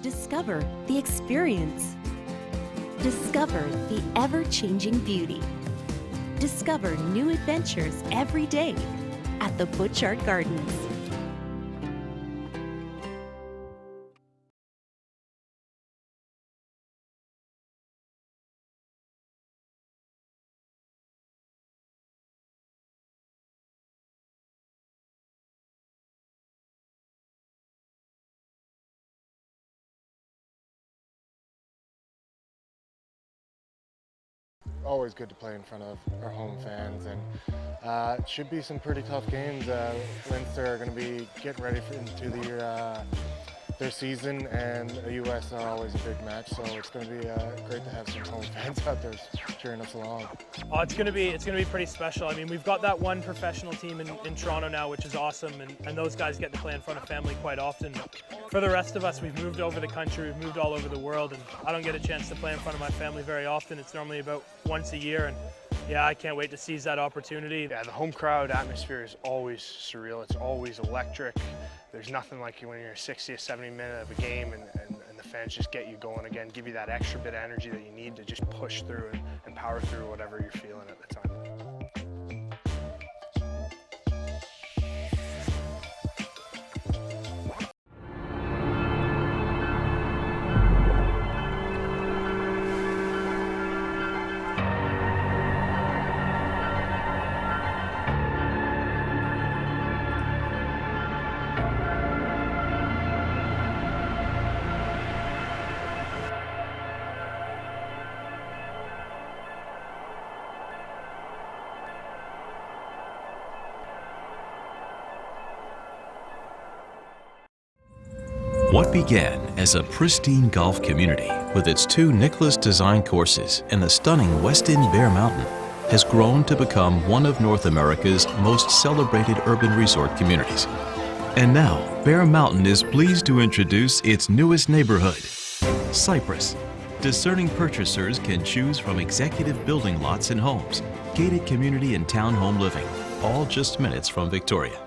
Discover the experience. Discover the ever-changing beauty. Discover new adventures every day at the Butchart Gardens. Always good to play in front of our home fans, and it should be some pretty tough games. Leinster are going to be getting ready into their season, and the U.S. are always a big match, so it's going to be great to have some home fans out there cheering us along. Oh, it's going to be pretty special. I mean, we've got that one professional team in Toronto now, which is awesome, and those guys get to play in front of family quite often. For the rest of us, we've moved over the country, we've moved all over the world, and I don't get a chance to play in front of my family very often. It's normally about once a year, and yeah, I can't wait to seize that opportunity. Yeah, the home crowd atmosphere is always surreal. It's always electric. There's nothing like when you're 60 or 70 minutes of a game and the fans just get you going again, give you that extra bit of energy that you need to just push through and power through whatever you're feeling at the time. What began as a pristine golf community with its 2 Nicklaus design courses in the stunning West End Bear Mountain has grown to become one of North America's most celebrated urban resort communities. And now, Bear Mountain is pleased to introduce its newest neighborhood, Cypress. Discerning purchasers can choose from executive building lots and homes, gated community and townhome living, all just minutes from Victoria.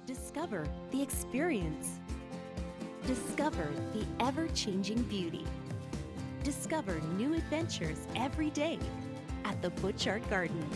Discover the experience. Discover the ever-changing beauty. Discover new adventures every day at the Butchart Gardens.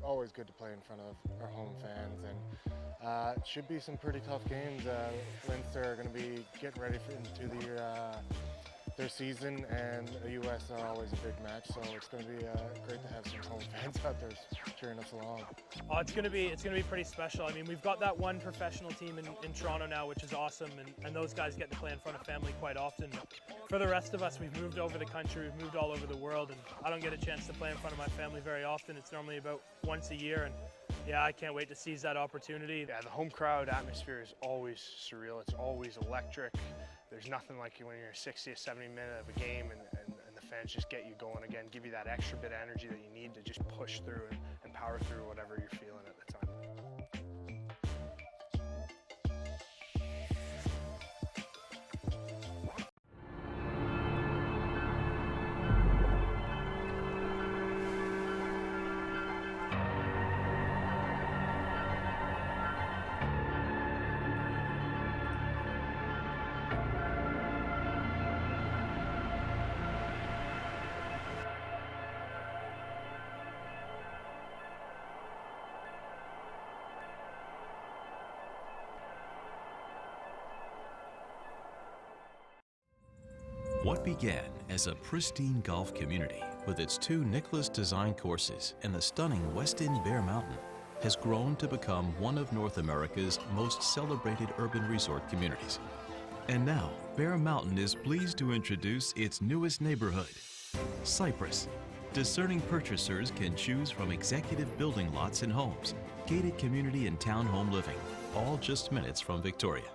Always good to play in front of our home fans, and it should be some pretty tough games. Leinster are going to be getting ready into their season, and a US are always a big match, so it's going to be great to have some home fans out there cheering us along. Oh, it's going to be pretty special. I mean, we've got that one professional team in Toronto now, which is awesome, and those guys get to play in front of family quite often. For the rest of us, we've moved over the country, we've moved all over the world, and I don't get a chance to play in front of my family very often. It's normally about once a year, and yeah, I can't wait to seize that opportunity. Yeah, the home crowd atmosphere is always surreal. It's always electric. There's nothing like when you're 60 or 70 minutes of a game and the fans just get you going again, give you that extra bit of energy that you need to just push through and power through whatever you're feeling at the time. What began as a pristine golf community with its 2 Nicholas Design courses in the stunning West End Bear Mountain has grown to become one of North America's most celebrated urban resort communities. And now, Bear Mountain is pleased to introduce its newest neighborhood, Cypress. Discerning purchasers can choose from executive building lots and homes, gated community and townhome living, all just minutes from Victoria.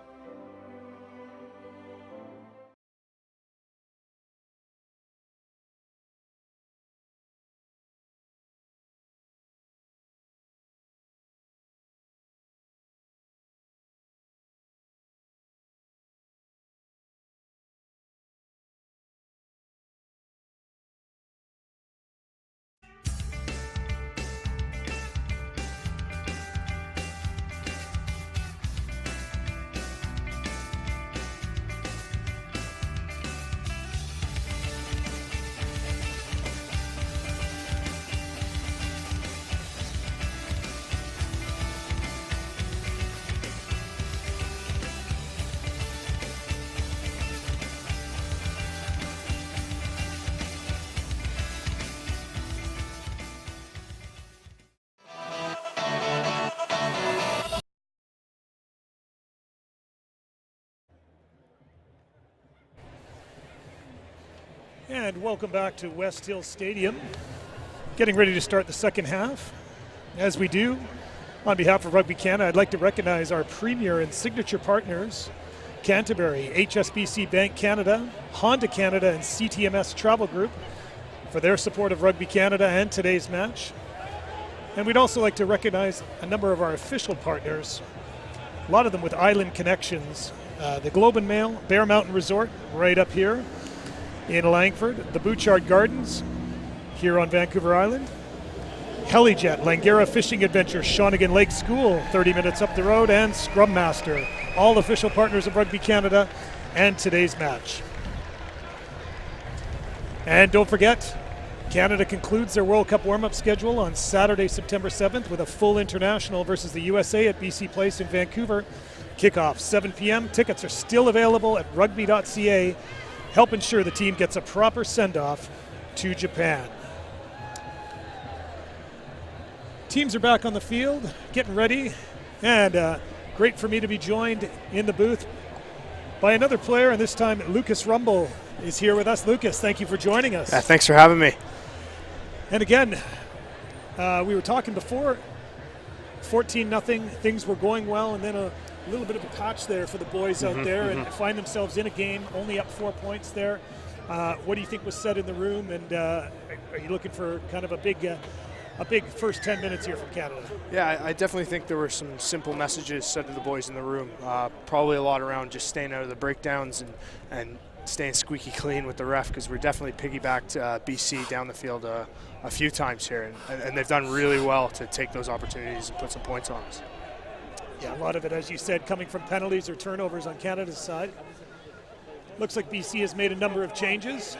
And welcome back to West Hill Stadium. Getting ready to start the second half. As we do, on behalf of Rugby Canada, I'd like to recognize our premier and signature partners, Canterbury, HSBC Bank Canada, Honda Canada, and CTMS Travel Group, for their support of Rugby Canada and today's match. And we'd also like to recognize a number of our official partners, a lot of them with island connections. The Globe and Mail, Bear Mountain Resort, right up here in Langford, the Bouchard Gardens here on Vancouver Island, Helijet, Langara Fishing Adventure, Shawnigan Lake School 30 minutes up the road, and Scrum Master, all official partners of Rugby Canada and today's match. And don't forget, Canada concludes their World Cup warm-up schedule on Saturday, September 7th with a full international versus the USA at BC Place in Vancouver. Kickoff 7 p.m. Tickets are still available at rugby.ca. Help ensure the team gets a proper send-off to Japan. Teams are back on the field, getting ready, and great for me to be joined in the booth by another player, and this time Lucas Rumble is here with us. Lucas, thank you for joining us. Thanks for having me. And again, we were talking before, 14-0, things were going well, and then a little bit of a patch there for the boys out there, and find themselves in a game, only up 4 points there. What do you think was said in the room, and are you looking for kind of a big first 10 minutes here from Canada? Yeah, I definitely think there were some simple messages said to the boys in the room. Probably a lot around just staying out of the breakdowns and staying squeaky clean with the ref, because we're definitely piggybacked BC down the field a few times here, and they've done really well to take those opportunities and put some points on us. Yeah, a lot of it, as you said, coming from penalties or turnovers on Canada's side. Looks like BC has made a number of changes.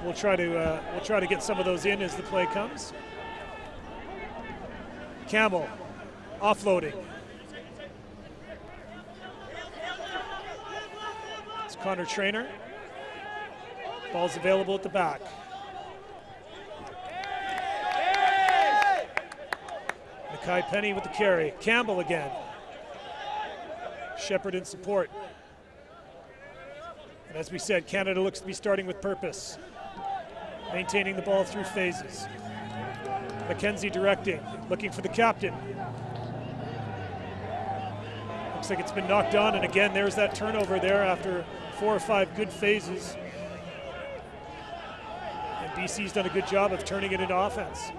We'll try to get some of those in as the play comes. Campbell offloading. It's Connor Traynor. Ball's available at the back. Mackay Penny with the carry. Campbell again. Shepherd in support. And as we said, Canada looks to be starting with purpose. Maintaining the ball through phases. McKenzie directing, looking for the captain. Looks like it's been knocked on, and again, there's that turnover there after 4 or 5 good phases. And BC's done a good job of turning it into offense.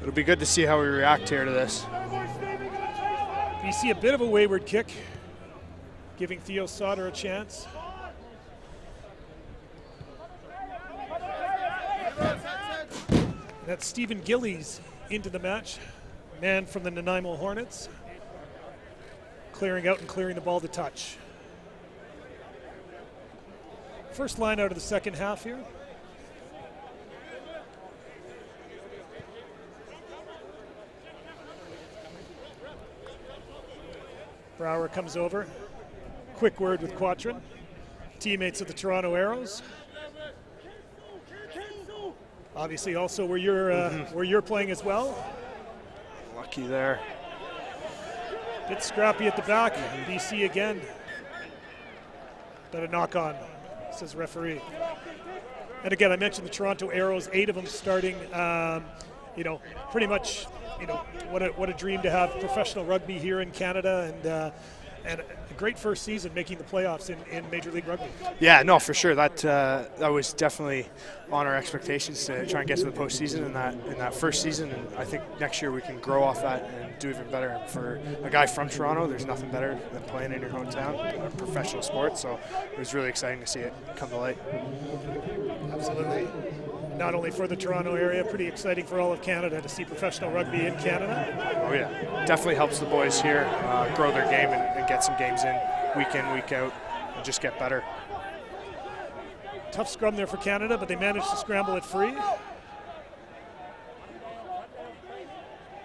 It'll be good to see how we react here to this. BC a bit of a wayward kick, giving Theo Sauter a chance. That's Stephen Gillies into the match, man from the Nanaimo Hornets, clearing out and clearing the ball to touch. First line out of the second half here. Brower comes over, quick word with Quatrin, teammates of the Toronto Arrows. Obviously, also where you're playing as well. Lucky there. Bit scrappy at the back. BC again. But a knock on, says referee. And again, I mentioned the Toronto Arrows, 8 of them starting. Pretty much, what a dream to have professional rugby here in Canada, and a great first season making the playoffs in Major League Rugby. Yeah, no, for sure. That was definitely on our expectations to try and get to the postseason in that first season, and I think next year we can grow off that and do even better. And for a guy from Toronto, there's nothing better than playing in your hometown, a professional sport. So it was really exciting to see it come to light. Absolutely. Not only for the Toronto area, pretty exciting for all of Canada to see professional rugby in Canada. Oh yeah, definitely helps the boys here grow their game and get some games in, week out, and just get better. Tough scrum there for Canada, but they managed to scramble it free.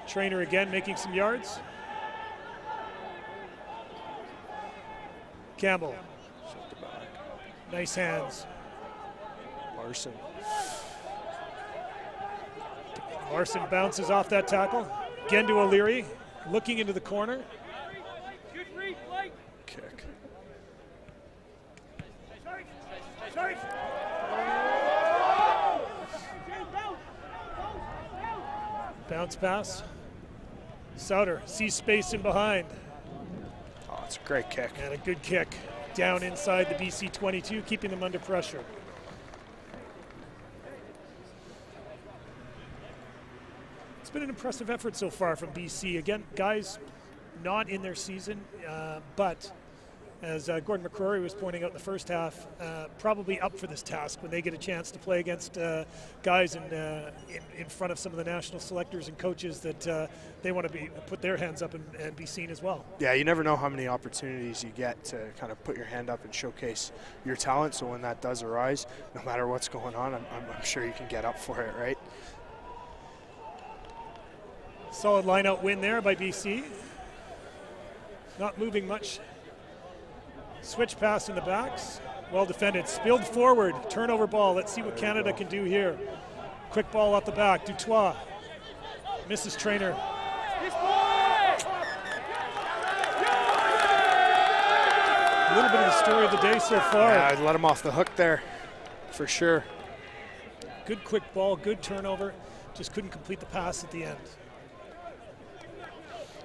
Trainer again making some yards. Campbell. Nice hands. Larson bounces off that tackle. Again to O'Leary, looking into the corner. Kick. Bounce pass. Souter sees space in behind. Oh, it's a great kick. And a good kick down inside the BC 22, keeping them under pressure. It's been an impressive effort so far from BC. Again, guys not in their season, but as Gordon McCrory was pointing out in the first half, probably up for this task when they get a chance to play against guys in front of some of the national selectors and coaches that they want to put their hands up and be seen as well. Yeah, you never know how many opportunities you get to kind of put your hand up and showcase your talent. So when that does arise, no matter what's going on, I'm sure you can get up for it, right? Solid line-out win there by BC. Not moving much. Switch pass in the backs. Well defended. Spilled forward. Turnover ball. Let's see what Canada can do here. Quick ball off the back. Dutois. Misses Trainer. A little bit of the story of the day so far. Yeah, I'd let him off the hook there, for sure. Good quick ball. Good turnover. Just couldn't complete the pass at the end.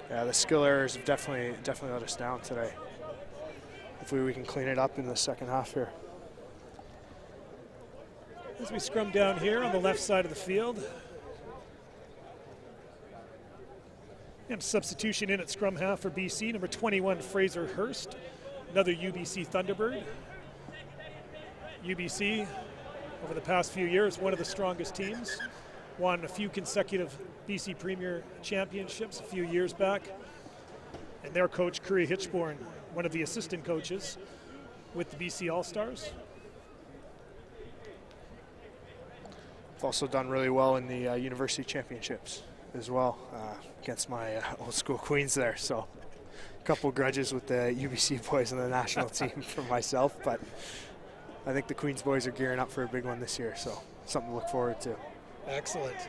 Yeah, the skill errors have definitely let us down today. Hopefully we can clean it up in the second half here. As we scrum down here on the left side of the field. And substitution in at scrum half for BC, number 21, Fraser Hurst, another UBC Thunderbird. UBC, over the past few years, one of the strongest teams. Won a few consecutive BC Premier Championships a few years back. And their coach, Curry Hitchborn, one of the assistant coaches with the BC All-Stars. I've also done really well in the University Championships as well against my old school Queens there. So a couple grudges with the UBC boys and the national team for myself, but I think the Queens boys are gearing up for a big one this year, so something to look forward to. Excellent.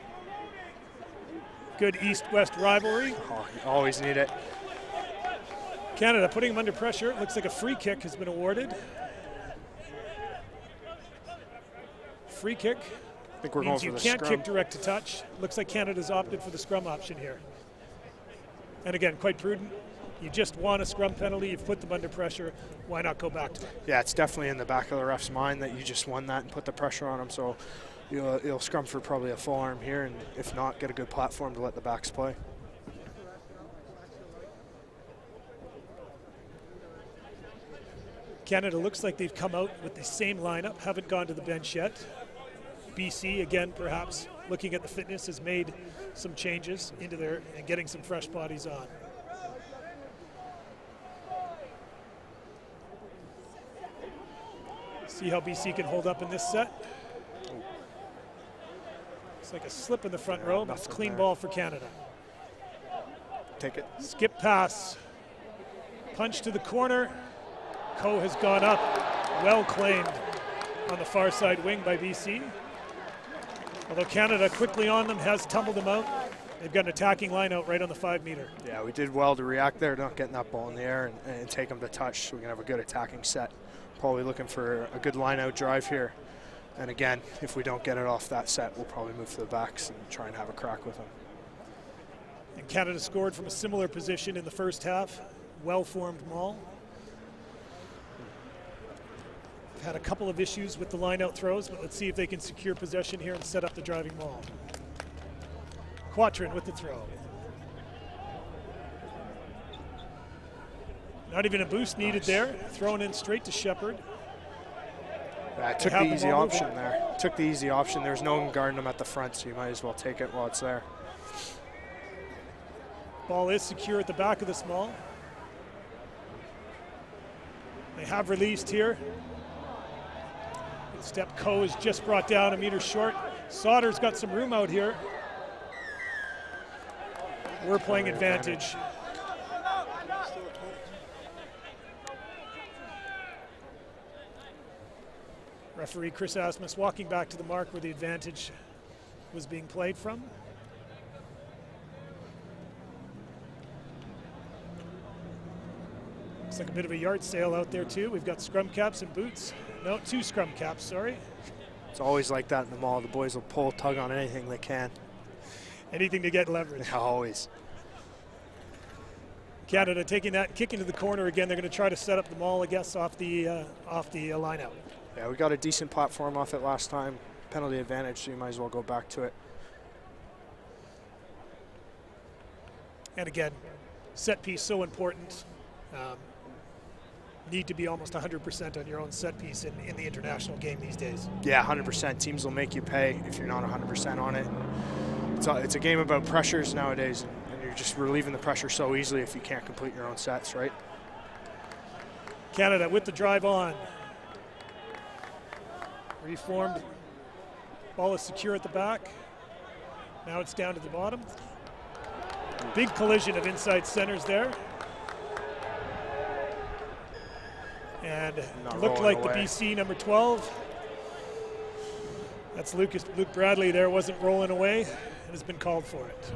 Good East-West rivalry. Oh, you always need it. Canada putting them under pressure. It looks like a free kick has been awarded. Free kick. I think we're means going you for the can't scrum. kick direct to touch. Looks like Canada's opted for the scrum option here. And again, quite prudent. You just want a scrum penalty. You've put them under pressure. Why not go back to it? Yeah, it's definitely in the back of the ref's mind that you just won that and put the pressure on them. So you'll scrum for probably a full arm here, and if not, get a good platform to let the backs play. Canada looks like they've come out with the same lineup, haven't gone to the bench yet. BC, again, perhaps looking at the fitness, has made some changes into there and getting some fresh bodies on. See how BC can hold up in this set. It's like a slip in the front row, but it's a clean ball for Canada. Take it. Skip pass. Punch to the corner. Coe has gone up, well claimed on the far side wing by BC. Although Canada quickly on them, has tumbled them out. They've got an attacking line out right on the 5 meter. Yeah, we did well to react there, not getting that ball in the air and take them to touch, so we can have a good attacking set. Probably looking for a good line out drive here. And again, if we don't get it off that set, we'll probably move to the backs and try and have a crack with them. And Canada scored from a similar position in the first half. Well-formed maul. Had a couple of issues with the line-out throws, but let's see if they can secure possession here and set up the driving maul. Quatrin with the throw. Not even a boost needed there. Thrown in straight to Shepard. Yeah, I took the easy option there. Took the easy option. There's no one guarding them at the front, so you might as well take it while it's there. Ball is secure at the back of the small. They have released here. Good step. Coe is just brought down a meter short. Sauter's got some room out here. We're playing advantage. Referee Chris Asmus walking back to the mark where the advantage was being played from. Looks like a bit of a yard sale out there too. We've got scrum caps and boots. No, 2 scrum caps, sorry. It's always like that in the mall. The boys will pull, tug on anything they can. Anything to get leverage. Always. Canada taking that, kicking to the corner again. They're going to try to set up the maul, I guess, off the line out. Yeah, we got a decent platform off it last time. Penalty advantage, so you might as well go back to it. And again, set piece so important. Need to be almost 100% on your own set piece in the international game these days. Yeah, 100%. Teams will make you pay if you're not 100% on it. It's a game about pressures nowadays, and you're just relieving the pressure so easily if you can't complete your own sets, right? Canada with the drive on. Reformed. Ball is secure at the back. Now it's down to the bottom. Big collision of inside centers there. And it looked like the BC number 12. That's Luke Bradley there, wasn't rolling away and has been called for it.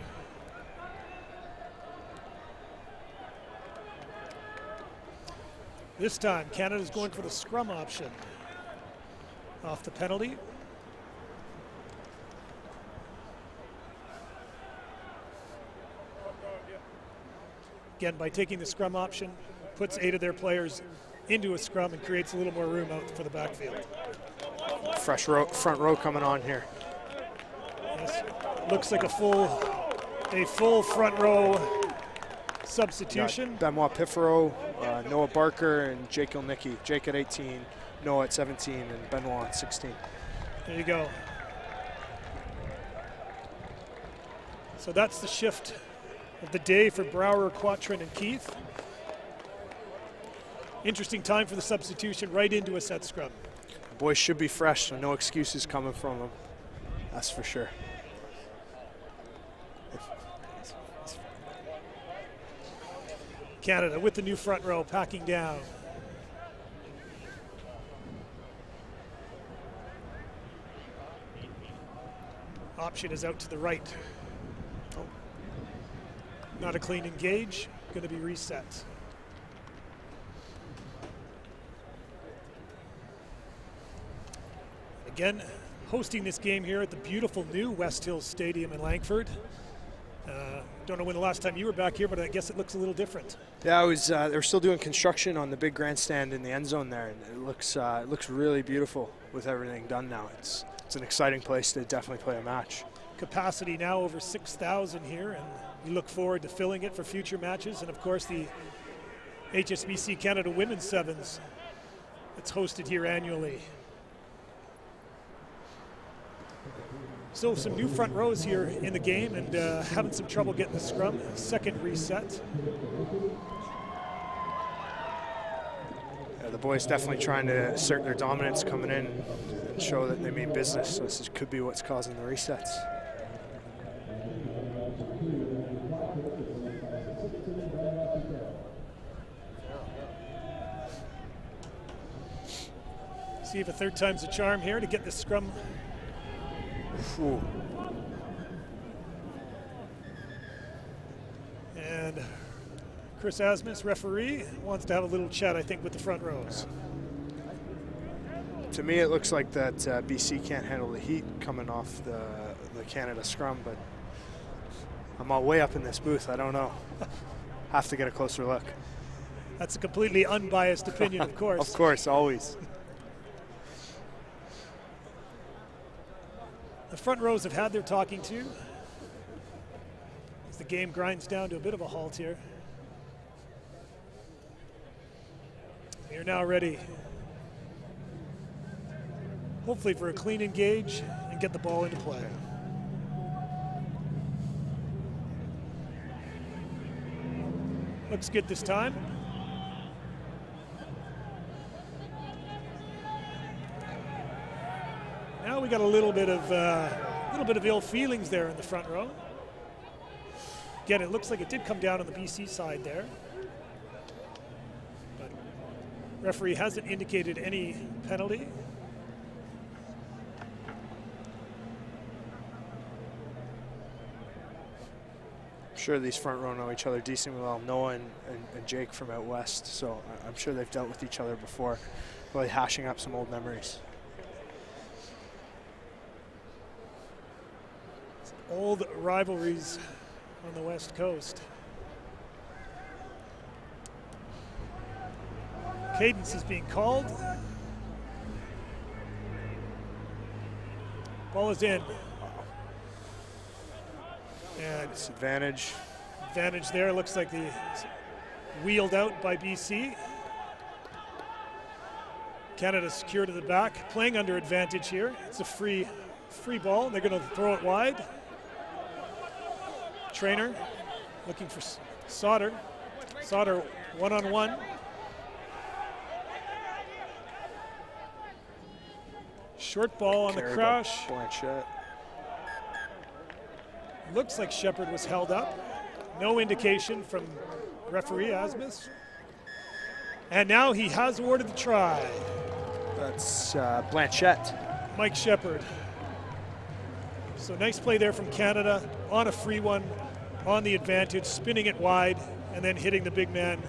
This time, Canada's going for the scrum option off the penalty. Again, by taking the scrum option, puts 8 of their players into a scrum and creates a little more room out for the backfield. Fresh front row coming on here. Yes. Looks like a full front row substitution. Benoit Piffero, Noah Barker, and Jake Ilnicki. Jake at 18, Noah at 17, and Benoit at 16. There you go. So that's the shift of the day for Brouwer, Quatrin, and Keith. Interesting time for the substitution right into a set scrum. The boys should be fresh, so no excuses coming from them. That's for sure. Canada with the new front row packing down. Option is out to the right. Oh. Not a clean engage, going to be reset. Again, hosting this game here at the beautiful new West Hills Stadium in Langford. Don't know when the last time you were back here, but I guess it looks a little different. Yeah, they're still doing construction on the big grandstand in the end zone there, and it looks really beautiful with everything done now. It's an exciting place to definitely play a match. Capacity now over 6,000 here, and we look forward to filling it for future matches. And of course, the HSBC Canada Women's Sevens that's hosted here annually. So some new front rows here in the game, and having some trouble getting the scrum. Second reset. Yeah, the boys definitely trying to assert their dominance coming in and show that they mean business. So this could be what's causing the resets. See if a third time's a charm here to get the scrum. Ooh. And Chris Asmus, referee, wants to have a little chat, I think, with the front rows. To me, it looks like that BC can't handle the heat coming off the Canada scrum, but I'm all way up in this booth. I don't know. Have to get a closer look. That's a completely unbiased opinion, of course. Of course, always. The front rows have had their talking to as the game grinds down to a bit of a halt here. You're now ready, hopefully for a clean engage and get the ball into play. Looks good this time. Now we got a little bit of ill feelings there in the front row. Again, it looks like it did come down on the BC side there. But referee hasn't indicated any penalty. I'm sure these front row know each other decently well. Noah and Jake from out west, so I'm sure they've dealt with each other before, really hashing up some old memories. Old rivalries on the West Coast. Cadence is being called. Ball is in. And Disadvantage. Advantage there. Looks like the wheeled out by BC. Canada secure to the back, playing under advantage here. It's a free ball. They're going to throw it wide. Trainer looking for Sauter. Sauter one-on-one. Short ball on the crash. Blanchette. Looks like Shepard was held up. No indication from referee Asmus. And now he has awarded the try. That's Blanchette. Mike Shepard. So nice play there from Canada on a free one, on the advantage, spinning it wide, and then hitting the big man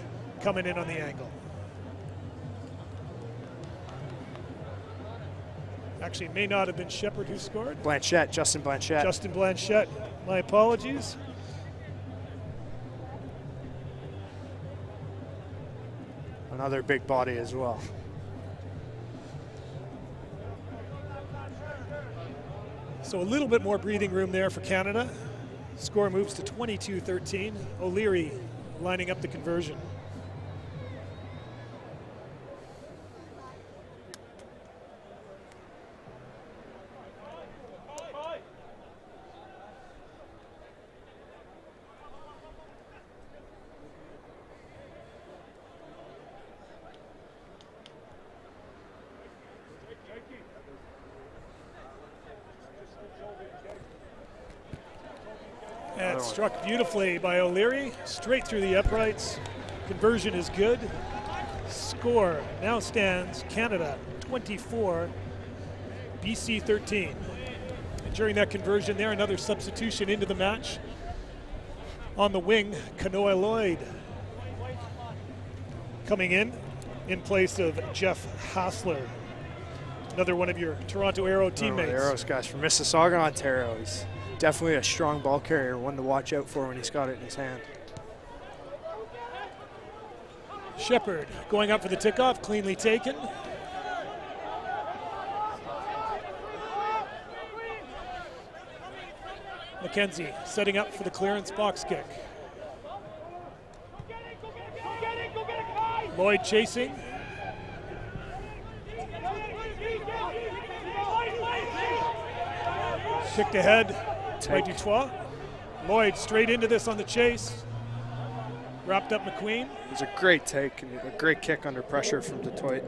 coming in on the angle. Actually, it may not have been Shepard who scored. Blanchette, Justin Blanchette. Justin Blanchette, my apologies. Another big body as well. So a little bit more breathing room there for Canada. Score moves to 22-13. O'Leary lining up the conversion. And struck beautifully by O'Leary, straight through the uprights. Conversion is good. Score now stands Canada 24, BC 13. And during that conversion there, another substitution into the match. On the wing, Kanoa Lloyd coming in place of Jeff Hassler, another one of your Toronto Arrow teammates. Arrows guys from Mississauga, Ontario. He's definitely a strong ball carrier, one to watch out for when he's got it in his hand. Shepard going up for the tip-off, cleanly taken. McKenzie setting up for the clearance box kick. Lloyd chasing. Kicked ahead by Dutoit. Lloyd straight into this on the chase. Wrapped up McQueen. It was a great take and a great kick under pressure from Detroit.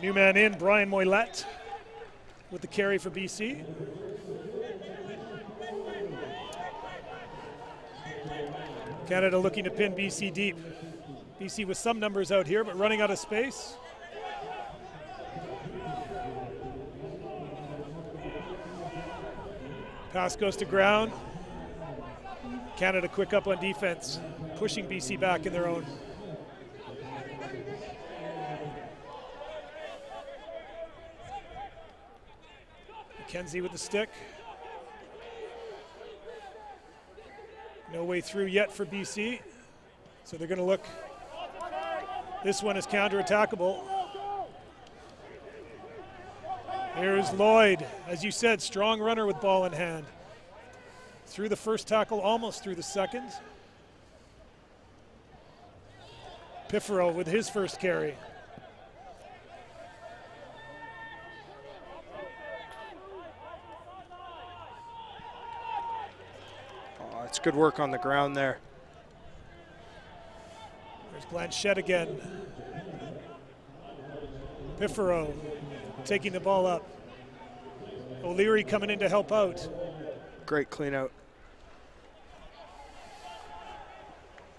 New man in, Brian Moylette with the carry for BC. Canada looking to pin BC deep. BC with some numbers out here, but running out of space. Pass goes to ground. Canada quick up on defense, pushing BC back in their own. McKenzie with the stick. No way through yet for BC, so they're going to look. This one is counter-attackable. Here's Lloyd, as you said, strong runner with ball in hand. Through the first tackle, almost through the second. Piffero with his first carry. Oh, it's good work on the ground there. There's Blanchette again. Piffero taking the ball up. O'Leary coming in to help out. Great clean out.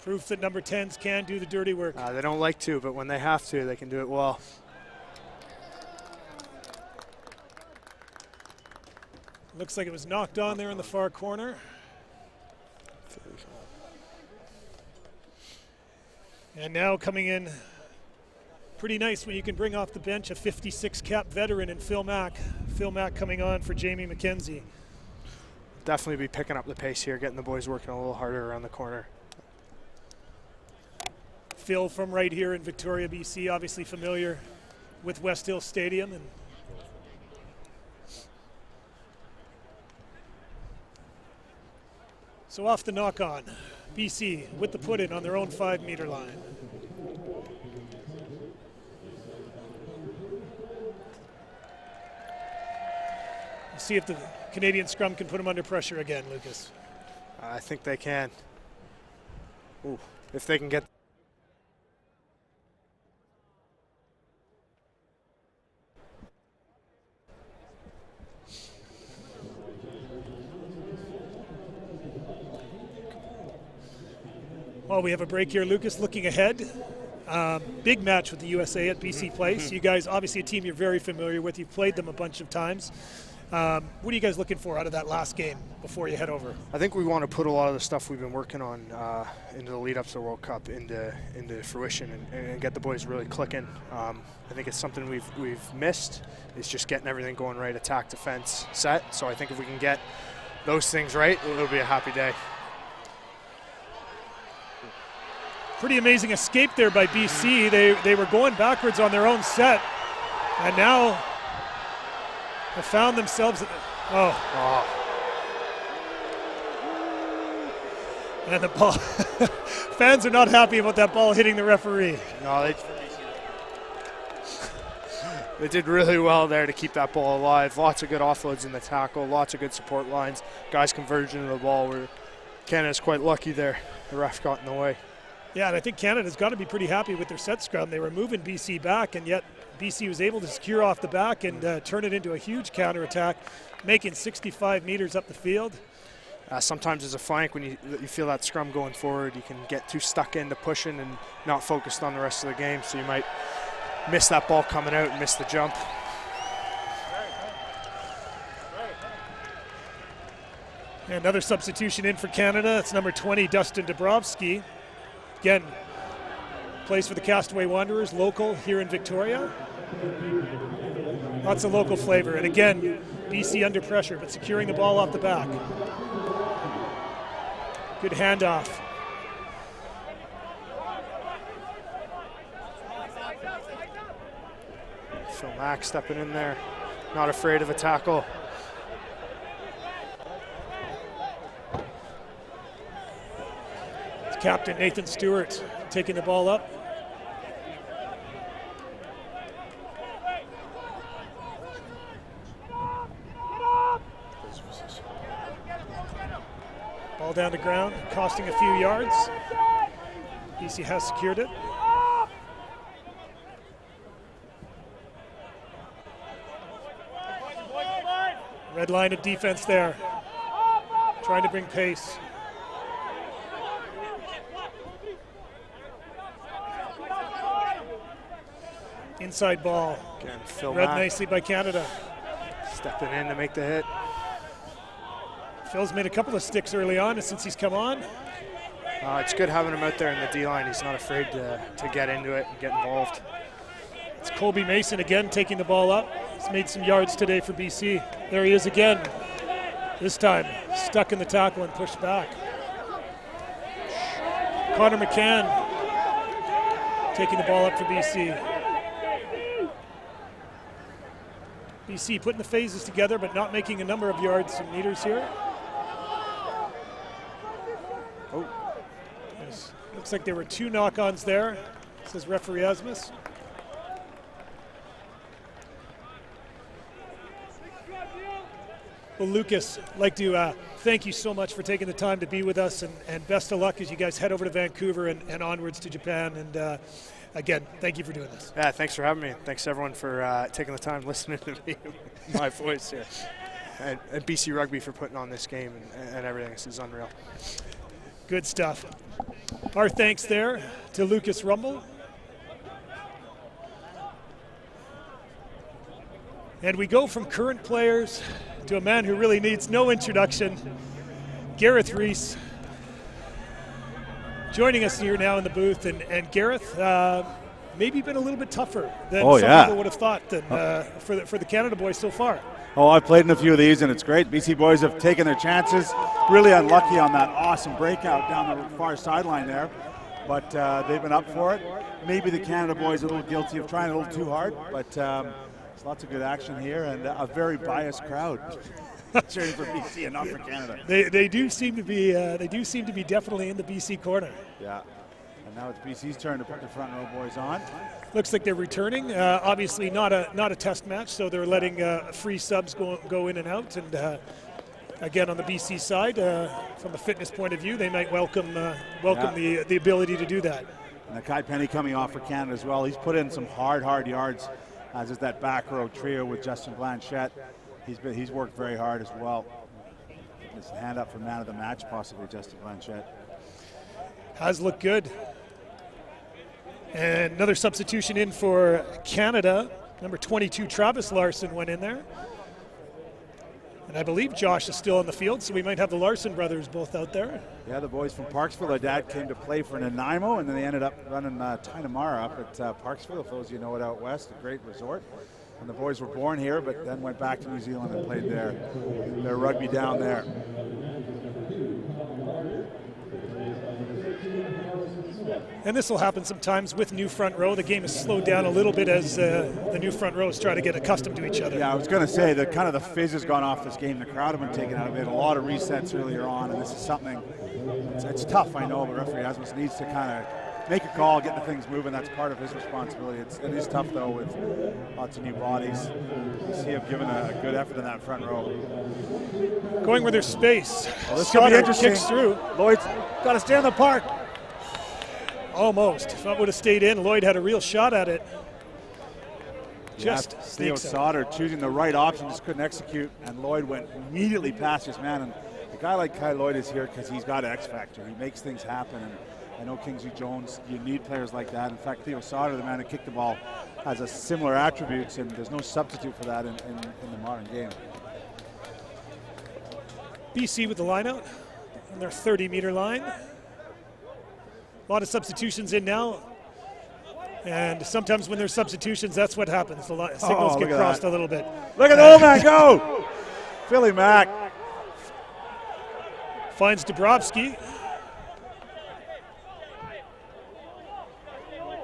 Proof that number 10s can do the dirty work. They don't like to, but when they have to, they can do it well. Looks like it was knocked on there in the far corner. And now coming in pretty nice when you can bring off the bench a 56 cap veteran in Phil Mack. Phil Mack coming on for Jamie McKenzie. Definitely be picking up the pace here, getting the boys working a little harder around the corner. Phil from right here in Victoria, BC, obviously familiar with West Hill Stadium. And so off the knock on, BC with the put in on their own 5-meter line. See if the Canadian scrum can put them under pressure again, Lucas. I think they can. Ooh, if they can get. Well, we have a break here, Lucas. Looking ahead, big match with the USA at BC Place. You guys, obviously a team you're very familiar with. You've played them a bunch of times. What are you guys looking for out of that last game before you head over? I think we want to put a lot of the stuff we've been working on into the lead up to the World Cup into fruition and get the boys really clicking. I think it's something we've missed. It's just getting everything going right, attack, defense, set. So I think if we can get those things right, it'll be a happy day. Pretty amazing escape there by BC. They were going backwards on their own set, and now have found themselves. And the ball. Fans are not happy about that ball hitting the referee. No, they did really well there to keep that ball alive. Lots of good offloads in the tackle, lots of good support lines. Guys converging to the ball. Where Canada's quite lucky there. The ref got in the way. Yeah, and I think Canada's got to be pretty happy with their set scrum. They were moving BC back, and yet BC was able to secure off the back and turn it into a huge counterattack, making 65 meters up the field. Sometimes as a flank, when you feel that scrum going forward, you can get too stuck into pushing and not focused on the rest of the game, so you might miss that ball coming out and miss the jump. And another substitution in for Canada. It's number 20, Dustin Dabrowski. Again, plays for the Castaway Wanderers, local here in Victoria. Lots of local flavor. And again, BC under pressure, but securing the ball off the back. Good handoff. Phil Mack stepping in there, not afraid of a tackle. Captain Nathan Stewart taking the ball up. Ball down to ground, costing a few yards. BC has secured it. Red line of defense there, trying to bring pace. Inside ball. Again, Phil Read Mack nicely by Canada. stepping in to make the hit. Phil's made a couple of sticks early on since he's come on. It's good having him out there in the D-line. He's not afraid to get into it and get involved. It's Colby Mason again taking the ball up. He's made some yards today for BC. There he is again. This time stuck in the tackle and pushed back. Connor McCann taking the ball up for BC. BC putting the phases together but not making a number of yards and meters here. Oh. Looks like there were 2 knock-ons there, says referee Asmus. Well, Lucas, I'd like to thank you so much for taking the time to be with us, and best of luck as you guys head over to Vancouver and onwards to Japan. And again, thank you for doing this. Yeah, thanks for having me. Thanks everyone for taking the time listening to me, my voice here. And BC Rugby for putting on this game and everything. This is unreal. Good stuff. Our thanks there to Lucas Rumble. And we go from current players to a man who really needs no introduction, Gareth Rees, joining us here now in the booth. And Gareth, maybe been a little bit tougher than some people would have thought than, for the Canada boys so far. Oh, I've played in a few of these, and it's great. BC boys have taken their chances. Really unlucky on that awesome breakout down the far sideline there, but they've been up for it. Maybe the Canada boys are a little guilty of trying a little too hard, but there's lots of good action here, and a very biased crowd cheering for BC and not for Canada. They do seem to be definitely in the BC corner. Yeah. And now it's BC's turn to put the front row boys on. Looks like they're returning. Obviously not a test match, so they're letting free subs go in and out. And again, on the BC side, from a fitness point of view, they might welcome the ability to do that. And Kai Penny coming off for Canada as well. He's put in some hard yards, as is that back row trio with Justin Blanchette. He's worked very hard as well. His hand up for man of the match, possibly Justin Blanchette. Has looked good. And another substitution in for Canada. Number 22, Travis Larson, went in there. And I believe Josh is still on the field, so we might have the Larson brothers both out there. Yeah, the boys from Parksville. Their dad came to play for Nanaimo, and then they ended up running Tynamara up at Parksville, for those of you know it out west, a great resort. And the boys were born here, but then went back to New Zealand and played their rugby down there. And this will happen sometimes with new front row. The game has slowed down a little bit as the new front rows try to get accustomed to each other. Yeah, I was going to say that kind of the fizz has gone off this game. The crowd have been taken out of it. A lot of resets earlier on, and this is something. It's tough, I know, but referee Asmus needs to kind of make a call, get the things moving. That's part of his responsibility. It is tough though with lots of new bodies. BC have given a good effort in that front row. Going where there's space. Well, this could be interesting. Kicks through. Lloyd's got to stay on the park. Almost. If that would have stayed in, Lloyd had a real shot at it. Just Theo Sauter choosing the right option, just couldn't execute, and Lloyd went immediately past his man. And a guy like Kai Lloyd is here because he's got X factor. He makes things happen, and I know Kingsley Jones, you need players like that. In fact, Theo Sauter, the man who kicked the ball, has a similar attributes, and there's no substitute for that in the modern game. BC with the line out on their 30-meter line. A lot of substitutions in now. And sometimes when there's substitutions, that's what happens. The signals get crossed a little bit. Look at the old man go! Philly Mack. Finds Dabrowski.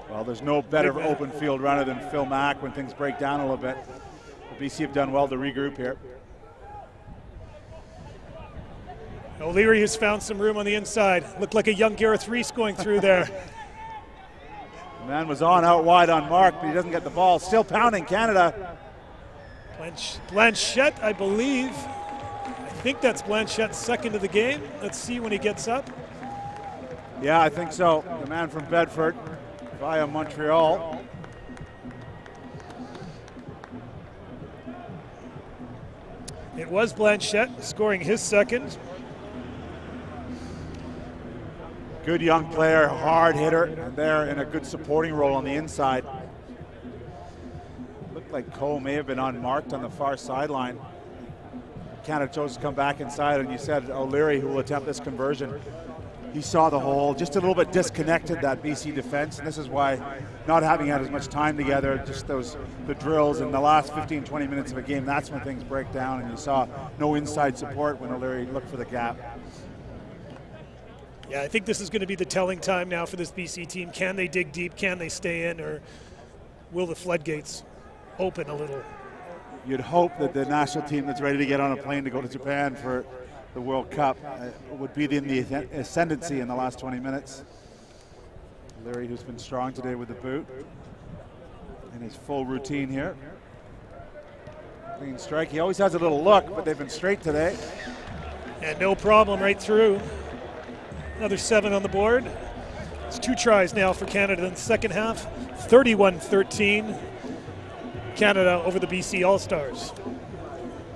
Well, there's no better open field runner than Phil Mack when things break down a little bit. The BC have done well to regroup here. O'Leary has found some room on the inside. Looked like a young Gareth Rees going through there. The man was on out wide on Mark, but he doesn't get the ball. Still pounding Canada. Blanchette, I believe. I think that's Blanchette's second of the game. Let's see when he gets up. Yeah, I think so. The man from Bedford via Montreal. It was Blanchette scoring his second. Good young player, hard hitter, and they're in a good supporting role on the inside. looked like Cole may have been unmarked on the far sideline. Canada chose to come back inside, and you said O'Leary, who will attempt this conversion, he saw the hole, just a little bit disconnected, that BC defense, and this is why not having had as much time together, just the drills in the last 15, 20 minutes of a game, that's when things break down, and you saw no inside support when O'Leary looked for the gap. Yeah, I think this is going to be the telling time now for this BC team. Can they dig deep? Can they stay in? Or will the floodgates open a little? You'd hope that the national team that's ready to get on a plane to go to Japan for the World Cup would be in the ascendancy in the last 20 minutes. Leary, who's been strong today with the boot, in his full routine here. Clean strike. He always has a little look, but they've been straight today. And no problem right through. Another 7 on the board. It's 2 tries now for Canada in the second half. 31-13. Canada over the BC All-Stars.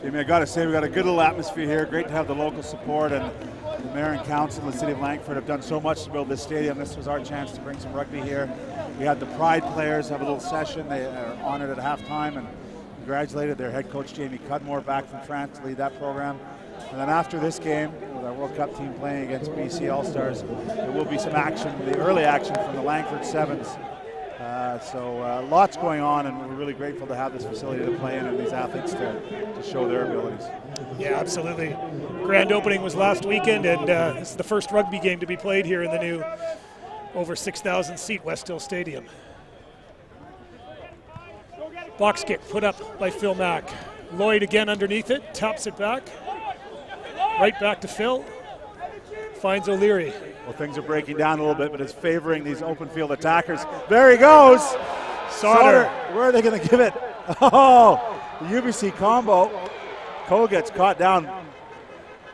Jamie, I got to say, we got a good little atmosphere here. Great to have the local support, and the mayor and council of the city of Langford have done so much to build this stadium. This was our chance to bring some rugby here. We had the Pride players have a little session. They are honored at halftime and congratulated their head coach, Jamie Cudmore, back from France to lead that program. And then after this game, with our World Cup team playing against BC All-Stars, there will be some action, the early action from the Langford Sevens. So lots going on, and we're really grateful to have this facility to play in and these athletes to show their abilities. Yeah, absolutely. Grand opening was last weekend, and it's the first rugby game to be played here in the new over 6,000 seat West Hill Stadium. Box kick put up by Phil Mack. Lloyd again underneath it, taps it back. Right back to Phil. Finds O'Leary. Well, things are breaking down a little bit, but it's favoring these open field attackers. There he goes. Sauter. Where are they going to give it? Oh, the UBC combo. Coe gets caught down.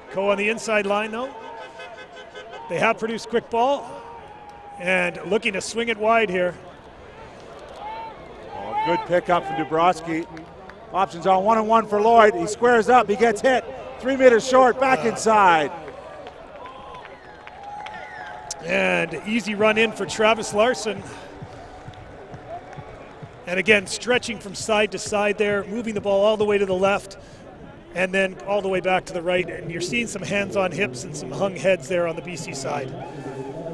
Coe on the inside line, though. They have produced quick ball and looking to swing it wide here. Oh, good pickup from Dubrowski. Options on 1-on-1 for Lloyd. He squares up. He gets hit. 3 meters short. Back inside. And easy run in for Travis Larson. And again, stretching from side to side there, moving the ball all the way to the left and then all the way back to the right. And you're seeing some hands on hips and some hung heads there on the BC side.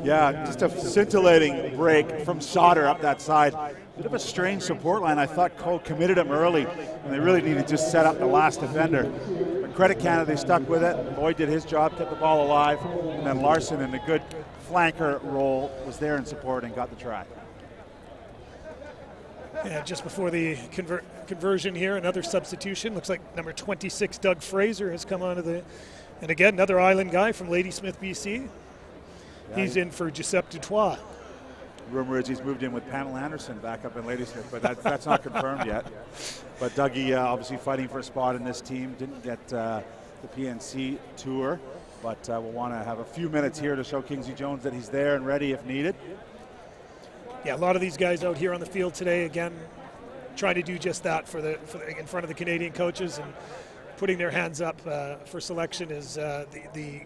Yeah, just a scintillating break from Sauter up that side. Bit of a strange support line. I thought Cole committed him early, and they really needed to just set up the last defender. But credit Canada, they stuck with it. Lloyd did his job, kept the ball alive, and then Larson in a good flanker role was there in support and got the try. Yeah, just before the conversion here, another substitution. Looks like number 26, Doug Fraser, has come onto the... And again, another Island guy from Ladysmith, BC. Yeah, he's in for Giuseppe Dutoit. Rumor is he's moved in with Pamela Anderson back up in Ladysmith, but that's not confirmed yet. But Dougie obviously fighting for a spot in this team. Didn't get the PNC tour, but we'll want to have a few minutes here to show Kingsley Jones that he's there and ready if needed. Yeah, a lot of these guys out here on the field today, again, trying to do just that in front of the Canadian coaches and putting their hands up for selection is the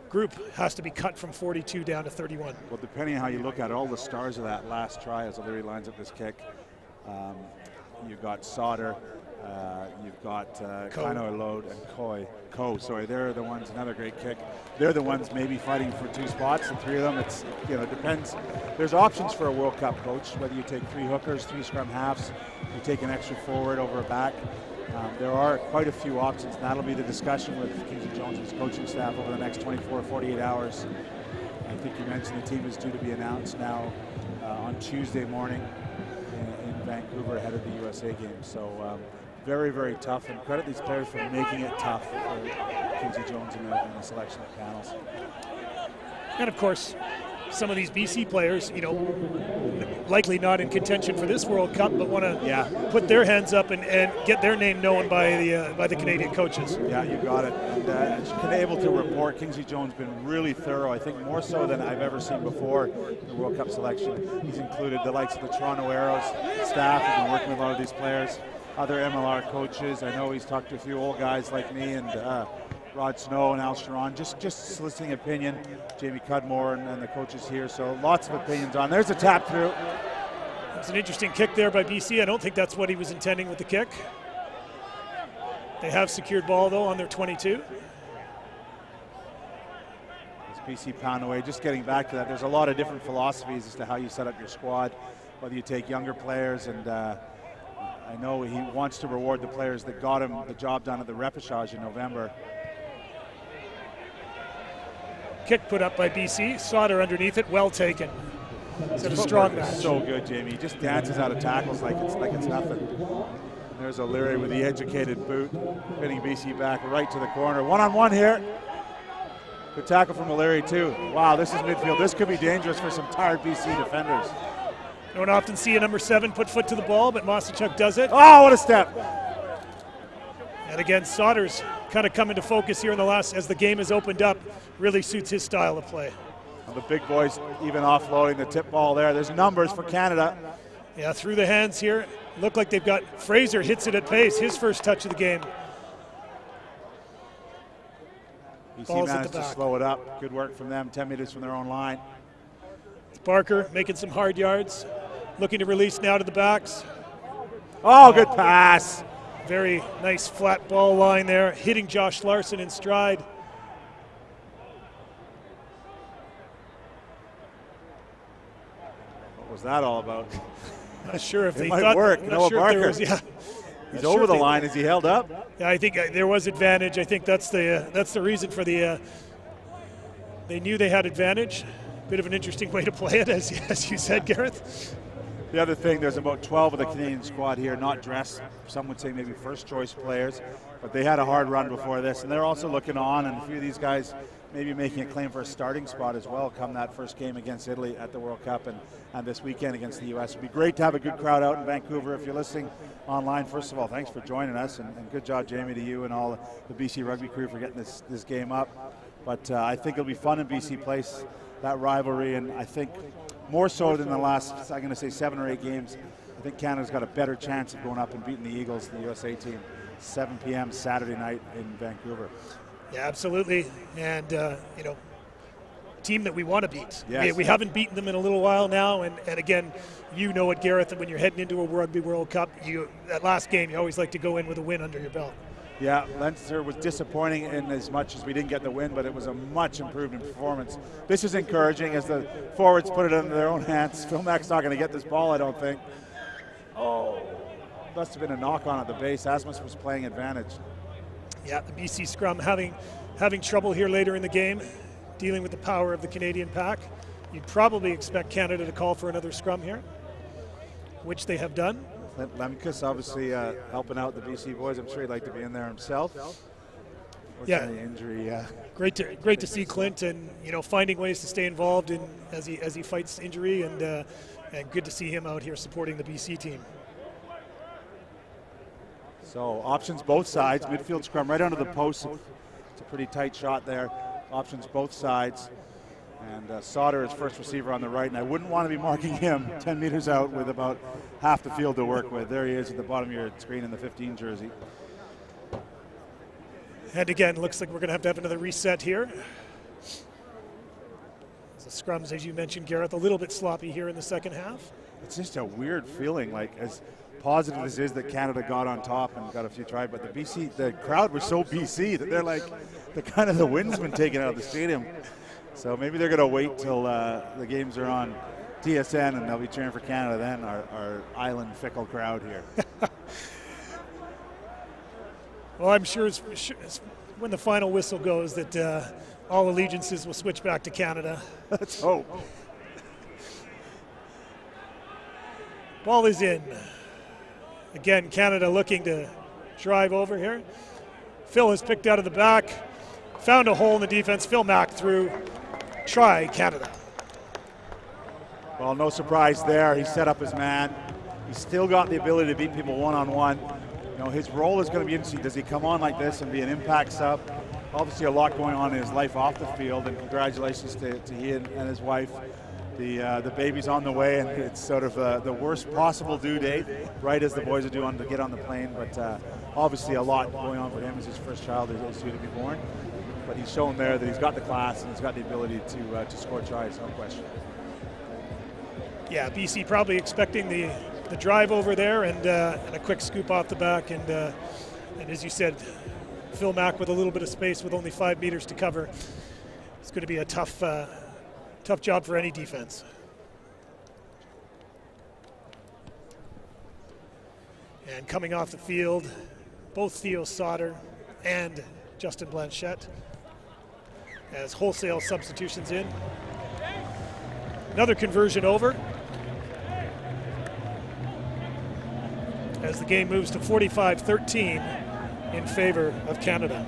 group has to be cut from 42 down to 31. Well, depending on how you look at it, all the stars of that last try as O'Leary lines up this kick, you've got Sauter, you've got Kaino Load and Coe. Sorry, they're the ones, another great kick. They're the ones maybe fighting for 2 spots, the 3 of them. It's, it depends. There's options for a World Cup coach, whether you take 3 hookers, 3 scrum halves, you take an extra forward over a back. There are quite a few options, and that'll be the discussion with Kingsley Jones' coaching staff over the next 24, 48 hours. I think you mentioned the team is due to be announced now on Tuesday morning in Vancouver ahead of the USA game. So very, very tough, and credit these players for making it tough for Kingsley Jones in the selection of panels. And of course, some of these BC players, likely not in contention for this World Cup, but want to put their hands up and get their name known by the Canadian coaches. Yeah, you got it. And as you've been able to report, Kingsley Jones has been really thorough. I think more so than I've ever seen before in the World Cup selection. He's included the likes of the Toronto Arrows staff, who've been working with a lot of these players, other MLR coaches. I know he's talked to a few old guys like me and Rod Snow and Al Sharon, just soliciting opinion. Jamie Cudmore and the coaches here, so lots of opinions on. There's a tap through. It's an interesting kick there by BC. I don't think that's what he was intending with the kick. They have secured ball, though, on their 22. BC pound away. Just getting back to that, there's a lot of different philosophies as to how you set up your squad, whether you take younger players, and I know he wants to reward the players that got him the job done at the repechage in November. Kick put up by BC. Sauter underneath it, well taken. It's a strong match. So good, Jamie. He just dances out of tackles like it's nothing. There's O'Leary with the educated boot, pinning BC back right to the corner. One-on-one here. Good tackle from O'Leary too. Wow, this is midfield. This could be dangerous for some tired BC defenders. You don't often see a number 7 put foot to the ball, but Masachuk does it. Oh, what a step. And again, Sauter's kind of come into focus here in the last, as the game has opened up, really suits his style of play. And the big boys even offloading the tip ball there. There's numbers for Canada. Yeah, through the hands here. Look like they've got, Fraser hits it at pace, his first touch of the game. BC managed to slow it up. Good work from them, 10 meters from their own line. It's Barker making some hard yards. Looking to release now to the backs. Oh, good pass. Very nice flat ball line there, hitting Josh Larson in stride. What was that all about? Not sure if it they might thought work. Not Noah sure Barker. if there was, yeah. He's over the line. Is he held up? Yeah, I think there was advantage. I think that's the reason for the. They knew they had advantage. Bit of an interesting way to play it, as you said, Gareth. The other thing, there's about 12 of the Canadian squad here, not dressed. Some would say maybe first-choice players, but they had a hard run before this, and they're also looking on, and a few of these guys maybe making a claim for a starting spot as well come that first game against Italy at the World Cup and this weekend against the U.S. It would be great to have a good crowd out in Vancouver. If you're listening online, first of all, thanks for joining us, and good job, Jamie, to you and all the BC rugby crew for getting this game up. But I think it'll be fun in BC Place, that rivalry, and I think more so than the last, I'm going to say 7 or 8 games, I think Canada's got a better chance of going up and beating the Eagles, the USA team, 7 p.m. Saturday night in Vancouver. Yeah, absolutely. And, team that we want to beat. Yes. We haven't beaten them in a little while now, and again, you know it, Gareth, that when you're heading into a Rugby World Cup, that last game, you always like to go in with a win under your belt. Yeah, Leinster was disappointing in as much as we didn't get the win, but it was a much improved in performance. This is encouraging as the forwards put it into their own hands. Phil Mack's not going to get this ball, I don't think. Oh, must have been a knock on at the base. Asmus was playing advantage. Yeah, the BC scrum having trouble here later in the game, dealing with the power of the Canadian pack. You'd probably expect Canada to call for another scrum here, which they have done. Lemkus obviously helping out the BC boys. I'm sure he'd like to be in there himself. Yeah, injury. Great to see Clint, and finding ways to stay involved in as he fights injury, and good to see him out here supporting the BC team. So options both sides. Midfield scrum right under the post. It's a pretty tight shot there. Options both sides. And Sauter is first receiver on the right, and I wouldn't want to be marking him 10 meters out with about half the field to work with. There he is at the bottom of your screen in the 15 jersey. And again, looks like we're going to have another reset here. The scrums, as you mentioned, Gareth, a little bit sloppy here in the second half. It's just a weird feeling, like as positive as is that Canada got on top and got a few tries, but the crowd was so BC that they're like, the wind's been taken out of the stadium. So maybe they're going to wait till the games are on TSN and they'll be cheering for Canada then, our island fickle crowd here. Well, I'm sure it's when the final whistle goes that all allegiances will switch back to Canada. Let's hope. Ball is in. Again, Canada looking to drive over here. Phil has picked out of the back, found a hole in the defense. Phil Mack through. Try Canada. Well, no surprise there. He set up his man. He's still got the ability to beat people one-on-one. His role is going to be interesting. Does he come on like this and be an impact sub? Obviously a lot going on in his life off the field, and congratulations to he and his wife. The baby's on the way, and it's sort of the worst possible due date, right as the boys are due to get on the plane. But obviously a lot going on for him as his first child is due to be born. But he's shown there that he's got the class and he's got the ability to score tries, no question. Yeah, BC probably expecting the drive over there and a quick scoop off the back. And as you said, Phil Mack with a little bit of space with only 5 meters to cover. It's going to be a tough job for any defense. And coming off the field, both Theo Sauter and Justin Blanchette as wholesale substitutions in. Another conversion over as the game moves to 45-13 in favor of Canada.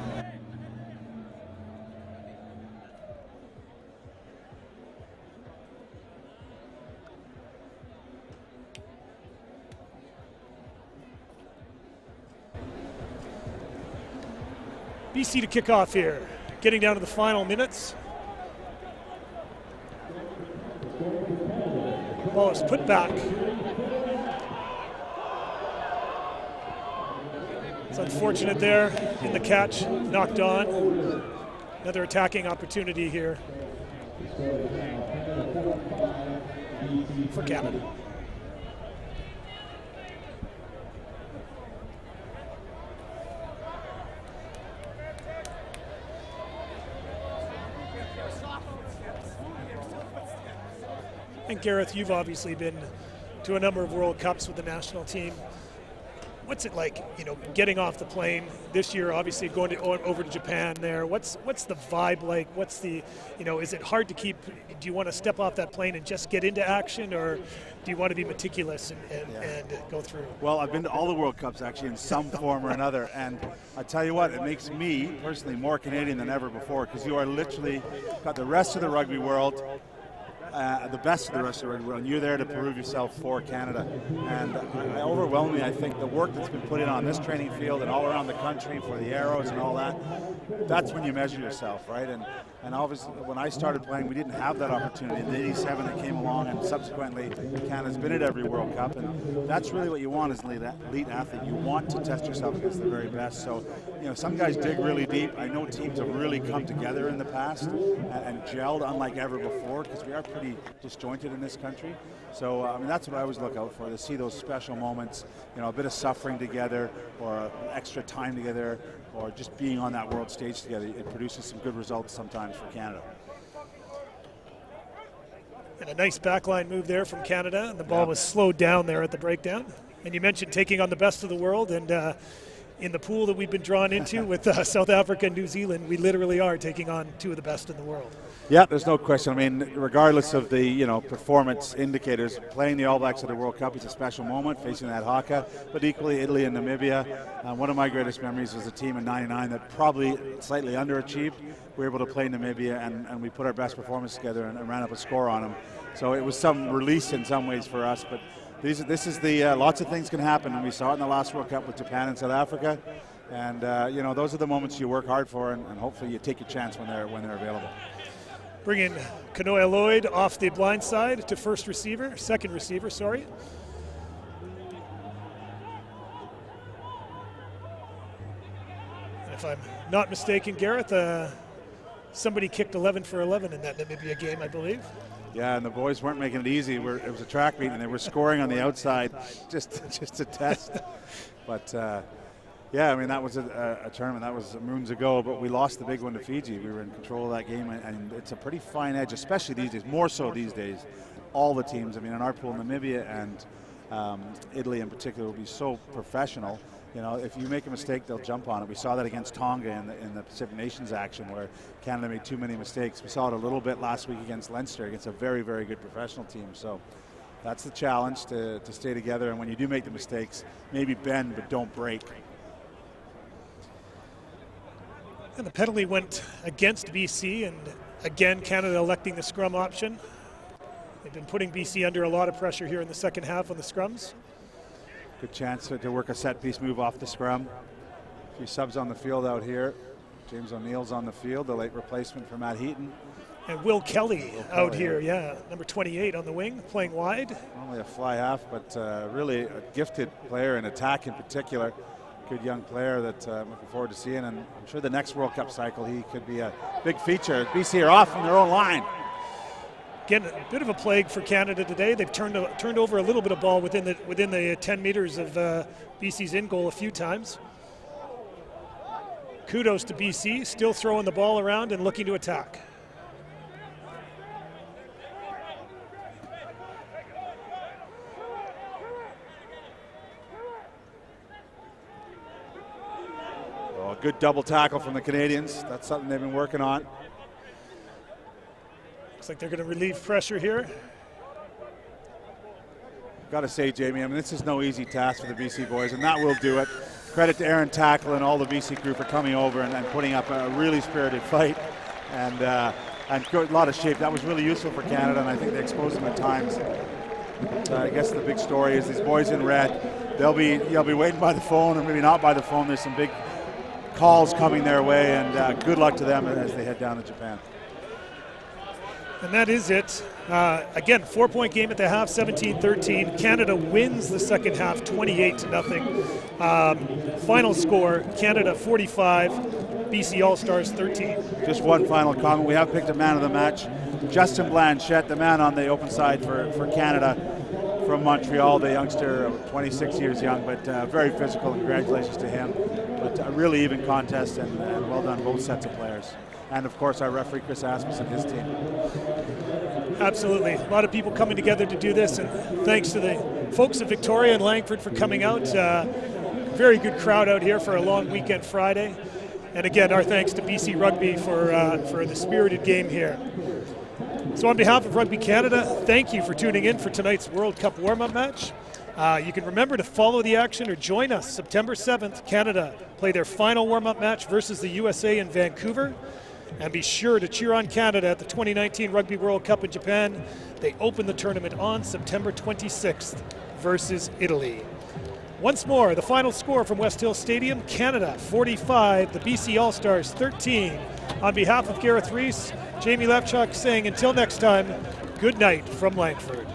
BC to kick off here, getting down to the final minutes. Ball is put back. It's unfortunate there in the catch, knocked on. Another attacking opportunity here for Canada. And Gareth, you've obviously been to a number of World Cups with the national team. What's it like, getting off the plane this year, obviously going over to Japan there? What's the vibe like? What's the, is it hard to keep, do you want to step off that plane and just get into action, or do you want to be meticulous and go through? Well, I've been to all the World Cups actually in some form or another, and I tell you what, it makes me personally more Canadian than ever before, because you are literally got the rest of the rugby world, the best of the rest of the rugby world, and you're there to prove yourself for Canada. And overwhelmingly, I think the work that's been put in on this training field and all around the country for the arrows and all that, that's when you measure yourself, right? And obviously, when I started playing, we didn't have that opportunity. In '87, it came along, and subsequently, Canada's been at every World Cup, and that's really what you want as an elite athlete. You want to test yourself against the very best. So, some guys dig really deep. I know teams have really come together in the past and gelled unlike ever before, because we are pretty disjointed in this country. So, that's what I always look out for, to see those special moments, a bit of suffering together, or extra time together, or just being on that world stage together. It produces some good results sometimes for Canada. And a nice backline move there from Canada, and the ball was slowed down there at the breakdown. And you mentioned taking on the best of the world, and in the pool that we've been drawn into with South Africa and New Zealand, we literally are taking on two of the best in the world. Yeah, there's no question. Regardless of the performance indicators, playing the All Blacks at the World Cup is a special moment, facing that haka. But equally, Italy and Namibia. One of my greatest memories was a team in '99 that probably slightly underachieved. We were able to play Namibia, and we put our best performance together and ran up a score on them. So it was some release in some ways for us. But this is the lots of things can happen, and we saw it in the last World Cup with Japan and South Africa. And those are the moments you work hard for, and hopefully you take your chance when they're available. Bring in Kanoa Lloyd off the blind side to second receiver, sorry. And if I'm not mistaken, Gareth, somebody kicked 11 for 11 in that Namibia game, I believe. Yeah, and the boys weren't making it easy. It was a track meet, and they were scoring on the outside just to test. But that was a tournament. That was moons ago, but we lost the big one to Fiji. We were in control of that game, and it's a pretty fine edge, especially these days, more so these days. All the teams, in our pool, Namibia and Italy in particular, will be so professional. If you make a mistake, they'll jump on it. We saw that against Tonga in the Pacific Nations action, where Canada made too many mistakes. We saw it a little bit last week against Leinster, against a very, very good professional team. So that's the challenge, to stay together. And when you do make the mistakes, maybe bend, but don't break. And the penalty went against BC, and again, Canada electing the scrum option. They've been putting BC under a lot of pressure here in the second half on the scrums. Good chance to work a set-piece move off the scrum. A few subs on the field out here. James O'Neill's on the field, the late replacement for Matt Heaton. And Will Kelly out here, number 28 on the wing, playing wide. Only a fly half, but really a gifted player in attack in particular. Good young player that I'm looking forward to seeing, and I'm sure the next World Cup cycle he could be a big feature. BC are off from their own line. Again, a bit of a plague for Canada today. They've turned over a little bit of ball within the 10 meters of BC's in goal a few times. Kudos to BC, still throwing the ball around and looking to attack. Oh, a good double tackle from the Canadians. That's something they've been working on. Looks like they're going to relieve pressure here. Got to say, Jamie, I mean, this is no easy task for the BC boys, and that will do it. Credit to Aaron Tackle and all the BC crew for coming over and putting up a really spirited fight and a lot of shape. That was really useful for Canada, and I think they exposed them at times. I guess the big story is these boys in red. They'll be waiting by the phone, or maybe not by the phone. There's some big calls coming their way, and good luck to them as they head down to Japan. And that is it. Again, 4-point game at the half, 17-13. Canada wins the second half, 28-0. Final score, Canada 45, BC All-Stars 13. Just one final comment. We have picked a man of the match. Justin Blanchette, the man on the open side for Canada from Montreal, the youngster, 26 years young, but very physical. Congratulations to him. But a really even contest, and well done both sets of players. And of course our referee Chris Asmus and his team. Absolutely. A lot of people coming together to do this, and thanks to the folks of Victoria and Langford for coming out. Very good crowd out here for a long weekend Friday. And again, our thanks to BC Rugby for the spirited game here. So on behalf of Rugby Canada, thank you for tuning in for tonight's World Cup warm-up match. You can remember to follow the action or join us September 7th. Canada play their final warm-up match versus the USA in Vancouver. And be sure to cheer on Canada at the 2019 Rugby World Cup in Japan. They open the tournament on September 26th versus Italy. Once more, the final score from West Hill Stadium, Canada 45, the BC All-Stars 13. On behalf of Gareth Rees, Jamie Levchuk saying until next time, good night from Langford.